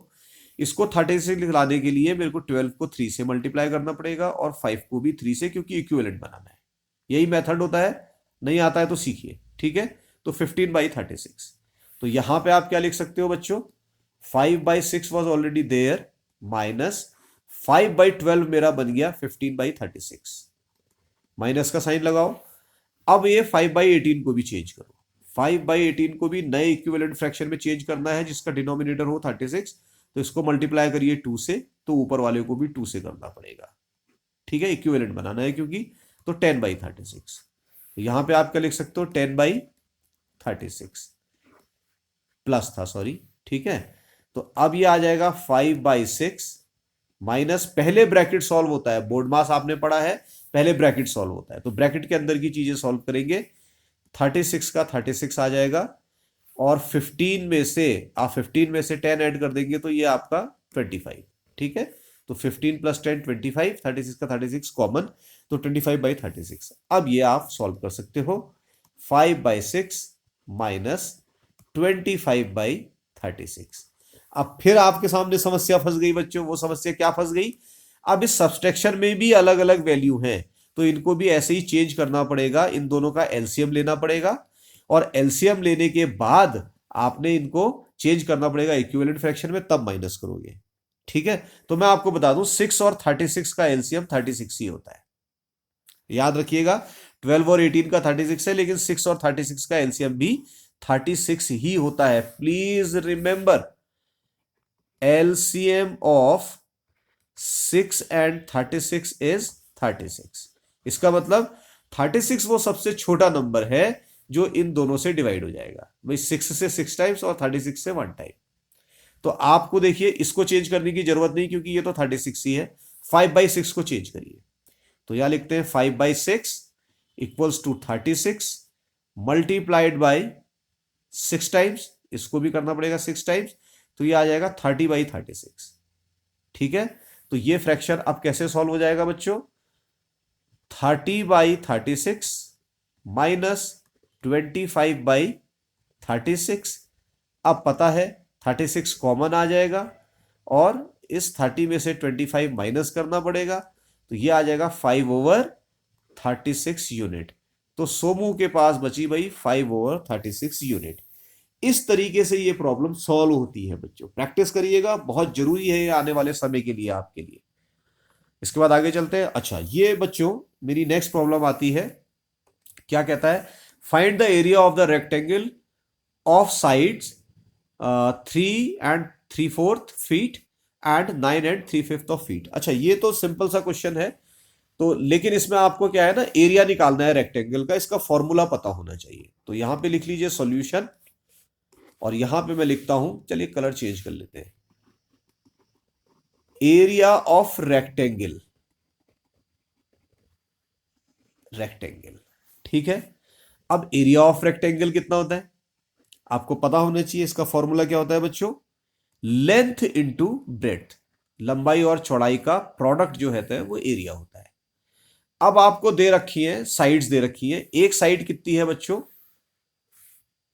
इसको 36 लाने के लिए मेरे को 12 को 3 से मल्टीप्लाई करना पड़ेगा और 5 को भी 3 से, क्योंकि इक्विवेलेंट बनाना है। यही मेथड होता है, नहीं आता है तो सीखिए, ठीक है। तो 15/36, तो यहां पे आप क्या लिख सकते हो बच्चों, 5/6 वॉज ऑलरेडी देयर माइनस 5/12 मेरा बन गया 15/36, माइनस का साइन लगाओ। अब ये 5/18 को भी चेंज करो, 5/18 को भी नए इक्विवेलेंट फ्रैक्शन में चेंज करना है जिसका डिनोमिनेटर हो 36, तो इसको मल्टीप्लाई करिए 2 से, तो ऊपर वाले को भी 2 से करना पड़ेगा, ठीक है, इक्विवेलेंट बनाना है क्योंकि। तो 10/36, तो यहां पे आप क्या लिख सकते हो, 10/36 प्लस था, सॉरी, ठीक है। तो अब ये आ जाएगा 5/6 माइनस, पहले ब्रैकेट सॉल्व होता है, बोर्ड मास आपने पढ़ा है, पहले ब्रैकेट सॉल्व होता है, तो ब्रैकेट के अंदर की चीजें सॉल्व करेंगे। 36 का 36 आ जाएगा, और 15 में से आप 15 में से 10 ऐड कर देंगे तो ये आपका 25, ठीक है। तो 15 + 10 25, 36 का 36 कॉमन, तो 25/36। अब ये आप सॉल्व कर सकते हो, 5/6 माइनस 25/36। अब फिर आपके सामने समस्या फंस गई बच्चों, वो समस्या क्या फंस गई, अब इस सब्सट्रैक्शन में भी अलग अलग वैल्यू हैं, तो इनको भी ऐसे ही चेंज करना पड़ेगा, इन दोनों का एलसीएम लेना पड़ेगा, और एलसीएम लेने के बाद आपने इनको चेंज करना पड़ेगा इक्विवेलेंट फ्रैक्शन में, तब माइनस करोगे, ठीक है। तो मैं आपको बता दूं 6 और 36 का एलसीएम 36 ही होता है, याद रखिएगा। 12 और 18 का 36 है, लेकिन 6 और 36 का एलसीएम भी 36 ही होता है। Please remember, LCM of 6 and 36 is 36। इसका मतलब 36 वो सबसे छोटा नंबर है जो इन दोनों से डिवाइड हो जाएगा, भाई 6 से 6 टाइम्स और 36 से 1 टाइम। तो आपको देखिए इसको चेंज करने की जरूरत नहीं, क्योंकि ये तो 36 ही है। 5/6 को चेंज करिए, तो यहां लिखते हैं 5/6 equals to 36 multiplied by 6 times, इसको भी करना पड़ेगा 6 टाइम्स, तो ये आ जाएगा 30/36, ठीक है। तो ये फ्रैक्शन अब कैसे सॉल्व हो जाएगा बच्चों, 30/36 माइनस 25/36। अब पता है 36 कॉमन आ जाएगा, और इस 30 में से 25 माइनस करना पड़ेगा, तो ये आ जाएगा 5/36 यूनिट। तो सोमू के पास बची भाई 5/36 यूनिट। इस तरीके से ये प्रॉब्लम सॉल्व होती है बच्चों, प्रैक्टिस करिएगा, बहुत जरूरी है आने वाले समय के लिए आपके लिए। इसके बाद आगे चलते हैं। अच्छा, ये बच्चों मेरी नेक्स्ट प्रॉब्लम आती है, क्या कहता है, find the area of the rectangle of sides 3 and 3/4 feet and 9 and 3/5 of feet. अच्छा, ये तो सिंपल सा क्वेश्चन है, तो लेकिन इसमें आपको क्या है ना, एरिया निकालना है रेक्टेंगल का, इसका फॉर्मूला पता होना चाहिए। तो यहां पे लिख लीजिए सॉल्यूशन, और यहां पे मैं लिखता हूं, चलिए कलर चेंज कर लेते हैं, एरिया ऑफ रेक्टेंगल, रेक्टेंगल, ठीक है। अब एरिया ऑफ रेक्टेंगल कितना होता है आपको पता होना चाहिए। इसका फॉर्मूला क्या होता है बच्चों, लेंथ इंटू ब्रेड्थ, लंबाई और चौड़ाई का प्रोडक्ट जो होता है वो एरिया होता है। अब आपको दे रखी है साइड्स, दे रखी है, एक साइड कितनी है बच्चों,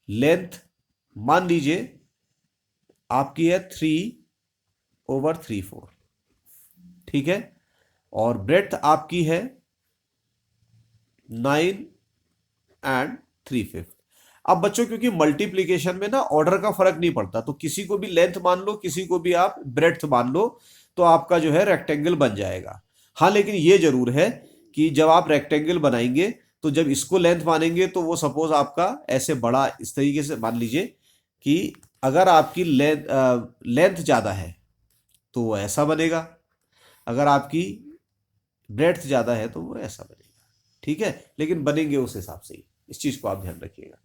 लेंथ मान लीजिए आपकी है 3/3/4, ठीक है, और ब्रेड्थ आपकी है 9 and 3/5। अब बच्चों क्योंकि मल्टीप्लीकेशन में ना ऑर्डर का फर्क नहीं पड़ता, तो किसी को भी लेंथ मान लो, किसी को भी आप ब्रेड्थ मान लो, तो आपका जो है रेक्टेंगल बन जाएगा। हाँ, लेकिन ये जरूर है कि जब आप रेक्टेंगल बनाएंगे, तो जब इसको लेंथ मानेंगे तो वो सपोज आपका ऐसे बड़ा, इस तरीके से मान लीजिए कि अगर आपकी लेंथ ज्यादा है तो वो ऐसा बनेगा, अगर आपकी ब्रेड्थ ज्यादा है तो वो ऐसा बनेगा, ठीक है। लेकिन बनेंगे उस हिसाब से ही, इस चीज को आप ध्यान रखिएगा,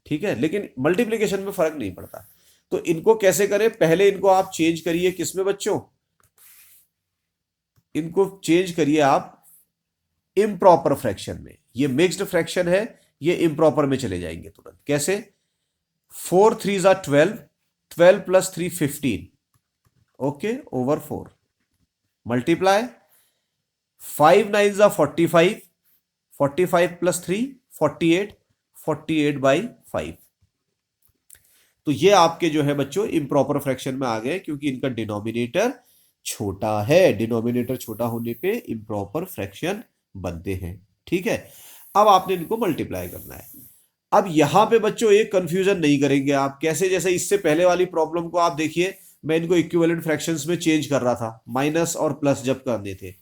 ठीक है। लेकिन मल्टीप्लीकेशन में फर्क नहीं पड़ता। तो इनको कैसे करें, पहले इनको आप चेंज करिए किसमें बच्चों, इनको चेंज करिए आप इम्प्रॉपर फ्रैक्शन में। ये मिक्स्ड फ्रैक्शन है, ये इम्प्रॉपर में चले जाएंगे तुरंत। कैसे, 4 3s are 12, 12 + 3 15, okay, over 4 multiply 5 9s are 45, 45 + 3 48, 48/5। तो ये आपके जो है बच्चों इम्प्रॉपर फ्रैक्शन में आ गए, क्योंकि इनका डिनोमिनेटर छोटा है। डिनोमिनेटर छोटा होने पे इम्प्रॉपर फ्रैक्शन बनते हैं। ठीक है, अब आपने इनको मल्टीप्लाई करना है। अब यहां पे बच्चों एक कंफ्यूजन नहीं करेंगे आप, कैसे, जैसे इससे पहले वाली प्रॉब्लम को आप देखिए, मैं इनको इक्विवेलेंट फ्रैक्शंस में चेंज कर रहा था, माइनस और प्लस जब करने थे।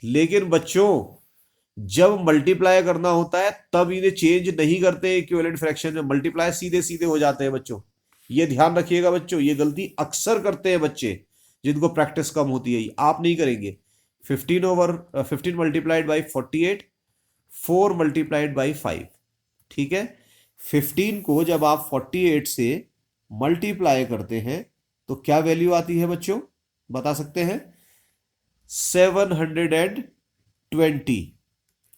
लेकिन बच्चों जब मल्टीप्लाई करना होता है तब इन्हें चेंज नहीं करते इक्विवेलेंट फ्रैक्शन में, मल्टीप्लाई सीधे सीधे हो जाते हैं बच्चों। ये ध्यान रखिएगा बच्चों, ये गलती अक्सर करते हैं बच्चे जिनको प्रैक्टिस कम होती है। आप नहीं करेंगे। 15 मल्टीप्लाइड बाई 48, 4 मल्टीप्लाइड बाई 5। ठीक है, 15 को जब आप 48 से मल्टीप्लाई करते हैं तो क्या वैल्यू आती है बच्चों, बता सकते हैं? 720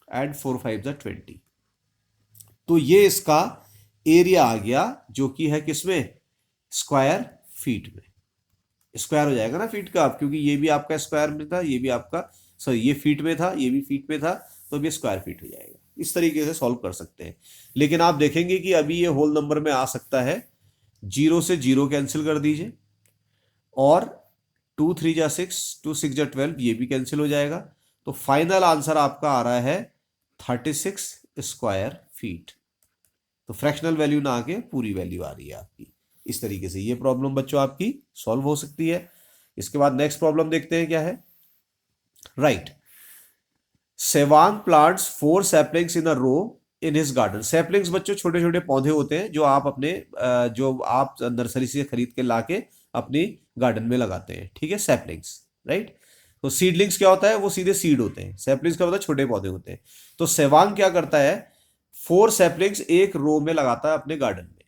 एंड 4 5 20। तो ये इसका एरिया आ गया, जो कि है किसमें? स्क्वायर फीट में। स्क्वायर हो जाएगा ना फीट का, आप, क्योंकि ये भी आपका स्क्वायर में था, ये भी आपका, सॉरी, ये फीट में था, ये भी फीट में था, तो भी स्क्वायर फीट हो जाएगा। इस तरीके से सॉल्व कर सकते हैं। लेकिन आप देखेंगे कि अभी ये होल नंबर में आ सकता है। 0 से 0 कैंसिल कर दीजिए, और 2 3 जा 6, 2 6 जा 12, ये भी कैंसिल हो जाएगा। तो फाइनल आंसर आपका आ रहा है 36 स्क्वायर फीट। तो फ्रैक्शनल वैल्यू ना आके पूरी वैल्यू आ रही है आपकी। इस तरीके से ये प्रॉब्लम बच्चों आपकी सॉल्व हो सकती है। इसके बाद नेक्स्ट प्रॉब्लम देखते हैं क्या है। Right, Tsewang plants 4 saplings in a row in his garden. Saplings बच्चों छोटे छोटे पौधे होते हैं जो आप अपने जो आप नर्सरी से खरीद के लाके अपनी गार्डन में लगाते हैं। ठीक है, सैपलिंग्स, राइट। तो सीडलिंग्स क्या होता है? वो सीधे सीड होते हैं। सैपलिंग्स क्या होता है? छोटे पौधे होते हैं। तो सेवांग क्या करता है? 4 सैपलिंग्स एक रो में लगाता है अपने गार्डन में।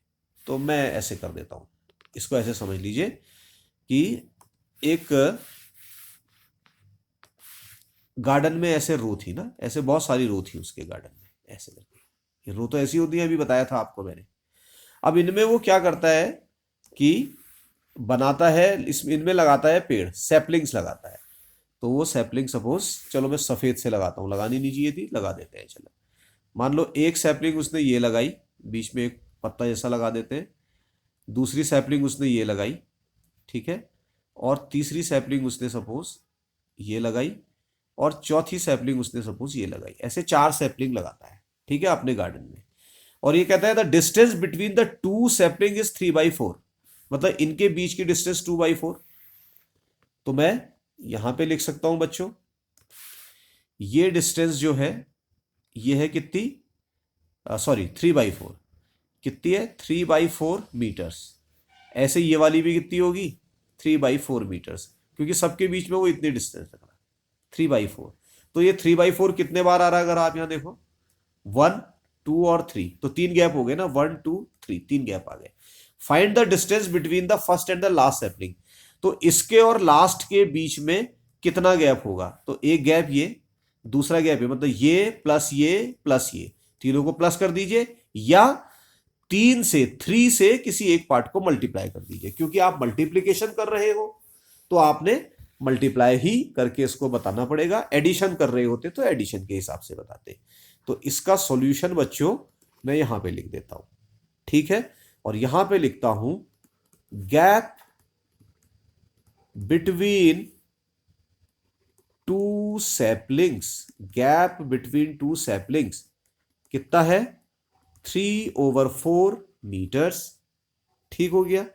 तो मैं ऐसे कर देता हूं, इसको ऐसे समझ लीजिए कि एक गार्डन में ऐसे रो थी ना, ऐसे बहुत सारी रो थी उसके गार्डन में, ऐसे करके। ये रो तो ऐसी होती है, अभी बताया था आपको मैंने। अब इनमें वो क्या करता है कि बनाता है, इनमें लगाता है पेड़, सैपलिंग्स लगाता है। तो वो सैपलिंग सपोज, चलो मैं सफेद से लगाता हूँ, लगानी नहीं चाहिए थी, लगा देते हैं। चलो मान लो एक सैपलिंग उसने ये लगाई, बीच में एक पत्ता जैसा लगा देते हैं। दूसरी सैपलिंग उसने ये लगाई, ठीक है। और तीसरी सैपलिंग उसने सपोज ये लगाई, और चौथी सैपलिंग उसने सपोज ये लगाई। ऐसे 4 सैपलिंग लगाता है, ठीक है, अपने गार्डन में। और ये कहता है the distance between the 2 sapling is 3/4, मतलब इनके बीच की डिस्टेंस 2/4। तो मैं यहां पे लिख सकता हूं बच्चों, ये डिस्टेंस जो है ये है कितनी, सॉरी 3/4, कितनी है? 3/4 मीटर्स। ऐसे ये वाली भी कितनी होगी? 3/4 मीटर्स, क्योंकि सबके बीच में वो इतनी डिस्टेंस रख रहा है, 3/4। तो ये 3/4 कितने बार आ रहा है? अगर आप यहां देखो 1 2 और 3, तो 3 गैप हो गए ना, 1 2 3, 3 गैप आ गए। Find the distance between the first and the last sapling. तो इसके और लास्ट के बीच में कितना गैप होगा? तो एक गैप ये, दूसरा गैप है, मतलब ये प्लस ये प्लस ये, तीनों को प्लस कर दीजिए, या 3 से किसी एक पार्ट को मल्टीप्लाई कर दीजिए। क्योंकि आप मल्टीप्लीकेशन कर रहे हो तो आपने मल्टीप्लाई ही करके इसको बताना पड़ेगा। एडिशन कर रहे होते तो एडिशन के हिसाब से बताते। तो इसका सॉल्यूशन बच्चों मैं यहां पे लिख देता हूं, ठीक है। और यहां पे लिखता हूं gap between 2 saplings, gap between 2 saplings कितना है? 3/4 मीटर्स। ठीक हो गया।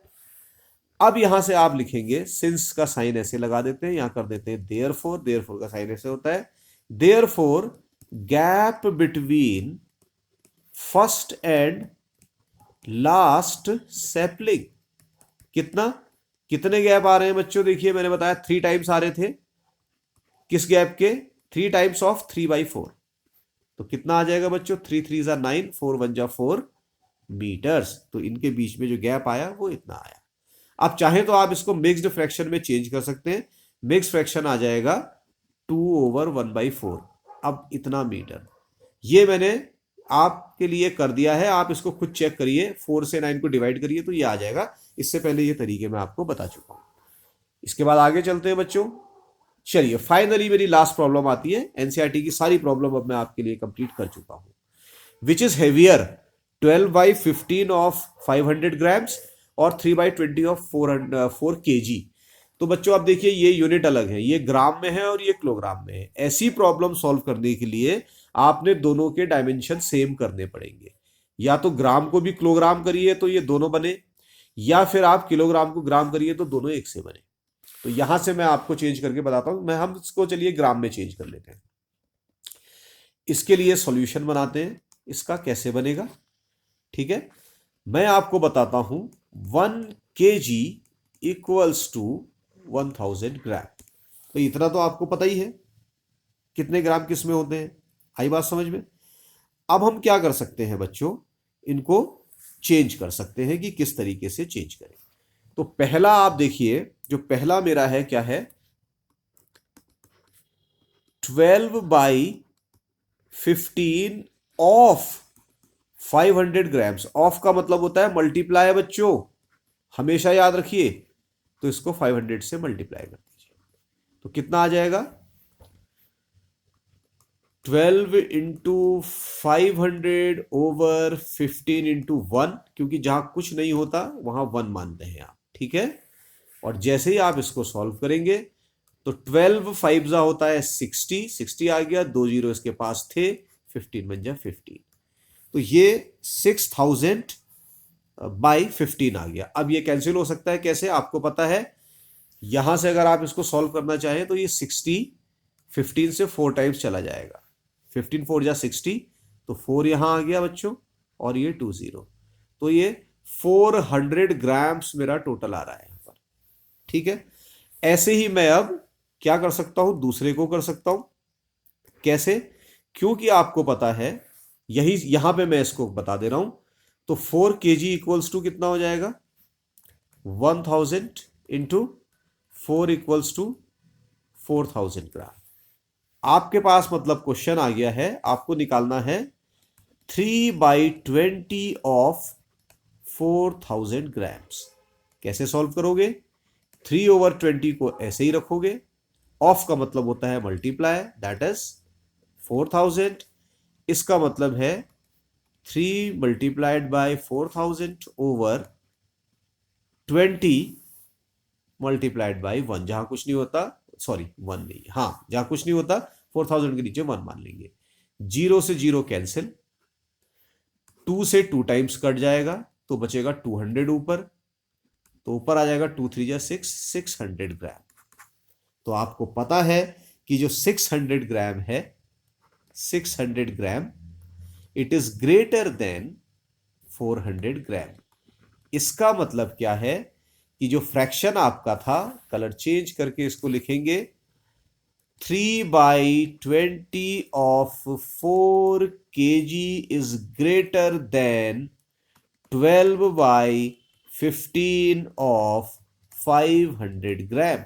अब यहां से आप लिखेंगे, सिंस का साइन ऐसे लगा देते हैं, यहां कर देते हैं देयरफॉर, देयरफॉर का साइन ऐसे होता है, therefore gap between first and last sapling कितना, कितने गैप आ रहे हैं बच्चों? देखिए मैंने बताया 3 टाइम्स आ रहे थे। किस गैप के? 3 टाइम्स ऑफ 3/4। तो कितना आ जाएगा बच्चों? 3 3 जा 9, 4 1 जा 4 मीटर्स। तो इनके बीच में जो गैप आया वो इतना आया। आप चाहें तो आप इसको मिक्स्ड फ्रैक्शन में चेंज कर सकते हैं। मिक्स फ्रैक्शन आ जाएगा 2/1/4। अब इतना मीटर, ये मैंने आपके लिए कर दिया है, आप इसको खुद चेक करिए। 4 से 9 को डिवाइड करिए तो ये आ जाएगा। इससे पहले ये तरीके मैं आपको बता चुका हूं। इसके बाद आगे चलते हैं बच्चों। चलिए फाइनली मेरी लास्ट प्रॉब्लम आती है। एनसीईआरटी की सारी प्रॉब्लम अब मैं आपके लिए कंप्लीट कर चुका हूं। Which is heavier 12/15 of 500 grams और 3/20 ऑफ 4 kg। तो बच्चों आप देखिए ये यूनिट अलग है, ये ग्राम में है और ये किलोग्राम में है। ऐसी प्रॉब्लम सॉल्व करने के लिए आपने दोनों के डायमेंशन सेम करने पड़ेंगे। या तो ग्राम को भी किलोग्राम करिए तो ये दोनों बने, या फिर आप किलोग्राम को ग्राम करिए तो दोनों एक से बने। तो यहां से मैं आपको चेंज करके बताता हूं। हम इसको चलिए ग्राम में चेंज कर लेते हैं। इसके लिए सॉल्यूशन बनाते हैं, इसका कैसे बनेगा। ठीक है, मैं आपको बताता हूं 1 kg इक्वल्स टू 1000 ग्राम। तो इतना तो आपको पता ही है कितने ग्राम किस में होते हैं। आई बात समझ में। अब हम क्या कर सकते हैं बच्चों, इनको चेंज कर सकते हैं कि किस तरीके से चेंज करें। तो पहला आप देखिए, जो पहला मेरा है क्या है, 12/15 ऑफ 500 ग्राम्स। ऑफ का मतलब होता है मल्टीप्लाई बच्चों, हमेशा याद रखिए। तो इसको 500 से मल्टीप्लाई कर दीजिए तो कितना आ जाएगा, 12 इंटू 500 ओवर 15 इंटू 1, क्योंकि जहां कुछ नहीं होता वहां 1 मानते हैं आप। ठीक है, और जैसे ही आप इसको सॉल्व करेंगे तो 12 5 जा होता है 60 आ गया, 2 जीरो इसके पास थे, 15 बन जा 15। तो ये 6000/15 आ गया। अब ये कैंसिल हो सकता है कैसे, आपको पता है। यहां से अगर आप इसको सॉल्व करना चाहें तो ये 60 15 से 4 टाइम्स चला जाएगा। 15 4 जा 60, तो 4 यहां आ गया बच्चों, और ये 2 0। तो ये 400 ग्राम्स मेरा टोटल आ रहा है यहाँ पर। ठीक है, ऐसे ही मैं अब क्या कर सकता हूं, दूसरे को कर सकता हूं। कैसे, क्योंकि आपको पता है, यही यहां पे मैं इसको बता दे रहा हूं। तो 4 kg इक्वल्स टू कितना हो जाएगा, 1000 इंटू 4 इक्वल्स टू 4000 ग्राम। आपके पास मतलब क्वेश्चन आ गया है, आपको निकालना है 3/20 ऑफ 4000 ग्राम्स। कैसे सॉल्व करोगे, 3/20 को ऐसे ही रखोगे, ऑफ का मतलब होता है मल्टीप्लाई, दैट इज 4000। इसका मतलब है 3 multiplied by 4000 over 20 multiplied by 1। जहां कुछ नहीं होता, सॉरी 1 नहीं, हाँ जहां कुछ नहीं होता 4000 के नीचे 1 मान लेंगे। 0 से 0 कैंसिल, 2 से 2 टाइम्स कट जाएगा तो बचेगा 200 ऊपर, तो ऊपर आ जाएगा 2 3 जा 6, 600 ग्राम। तो आपको पता है कि जो 600 ग्राम है, 600 ग्राम, इट इज ग्रेटर देन 400 ग्राम। इसका मतलब क्या है कि जो फ्रैक्शन आपका था, कलर चेंज करके इसको लिखेंगे, 3/20 of 4 kg is greater than 12/15 of 500 ग्राम।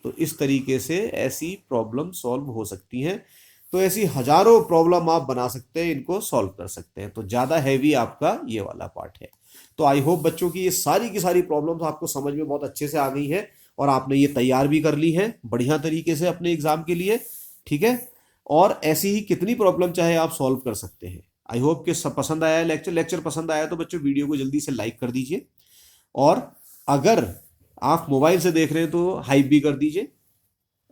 तो इस तरीके से ऐसी प्रॉब्लम सॉल्व हो सकती हैं। तो ऐसी हजारों प्रॉब्लम आप बना सकते हैं, इनको सॉल्व कर सकते हैं। तो ज्यादा हैवी आपका ये वाला पार्ट है। तो आई होप बच्चों की ये सारी की सारी प्रॉब्लम्स आपको समझ में बहुत अच्छे से आ गई है, और आपने ये तैयार भी कर ली है बढ़िया तरीके से अपने एग्जाम के लिए। ठीक है, और ऐसी ही कितनी प्रॉब्लम चाहे आप सॉल्व कर सकते हैं। आई होप कि सब पसंद आया है लेक्चर पसंद आया तो बच्चों वीडियो को जल्दी से लाइक कर दीजिए, और अगर आप मोबाइल से देख रहे हैं तो हाइप भी कर दीजिए।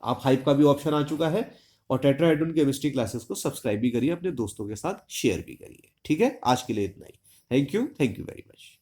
आप हाइप का भी ऑप्शन आ चुका है। और टेट्राहेड्रॉन केमिस्ट्री क्लासेस को सब्सक्राइब भी करिए, अपने दोस्तों के साथ शेयर भी करिए। ठीक है, आज के लिए इतना ही। Thank you very much.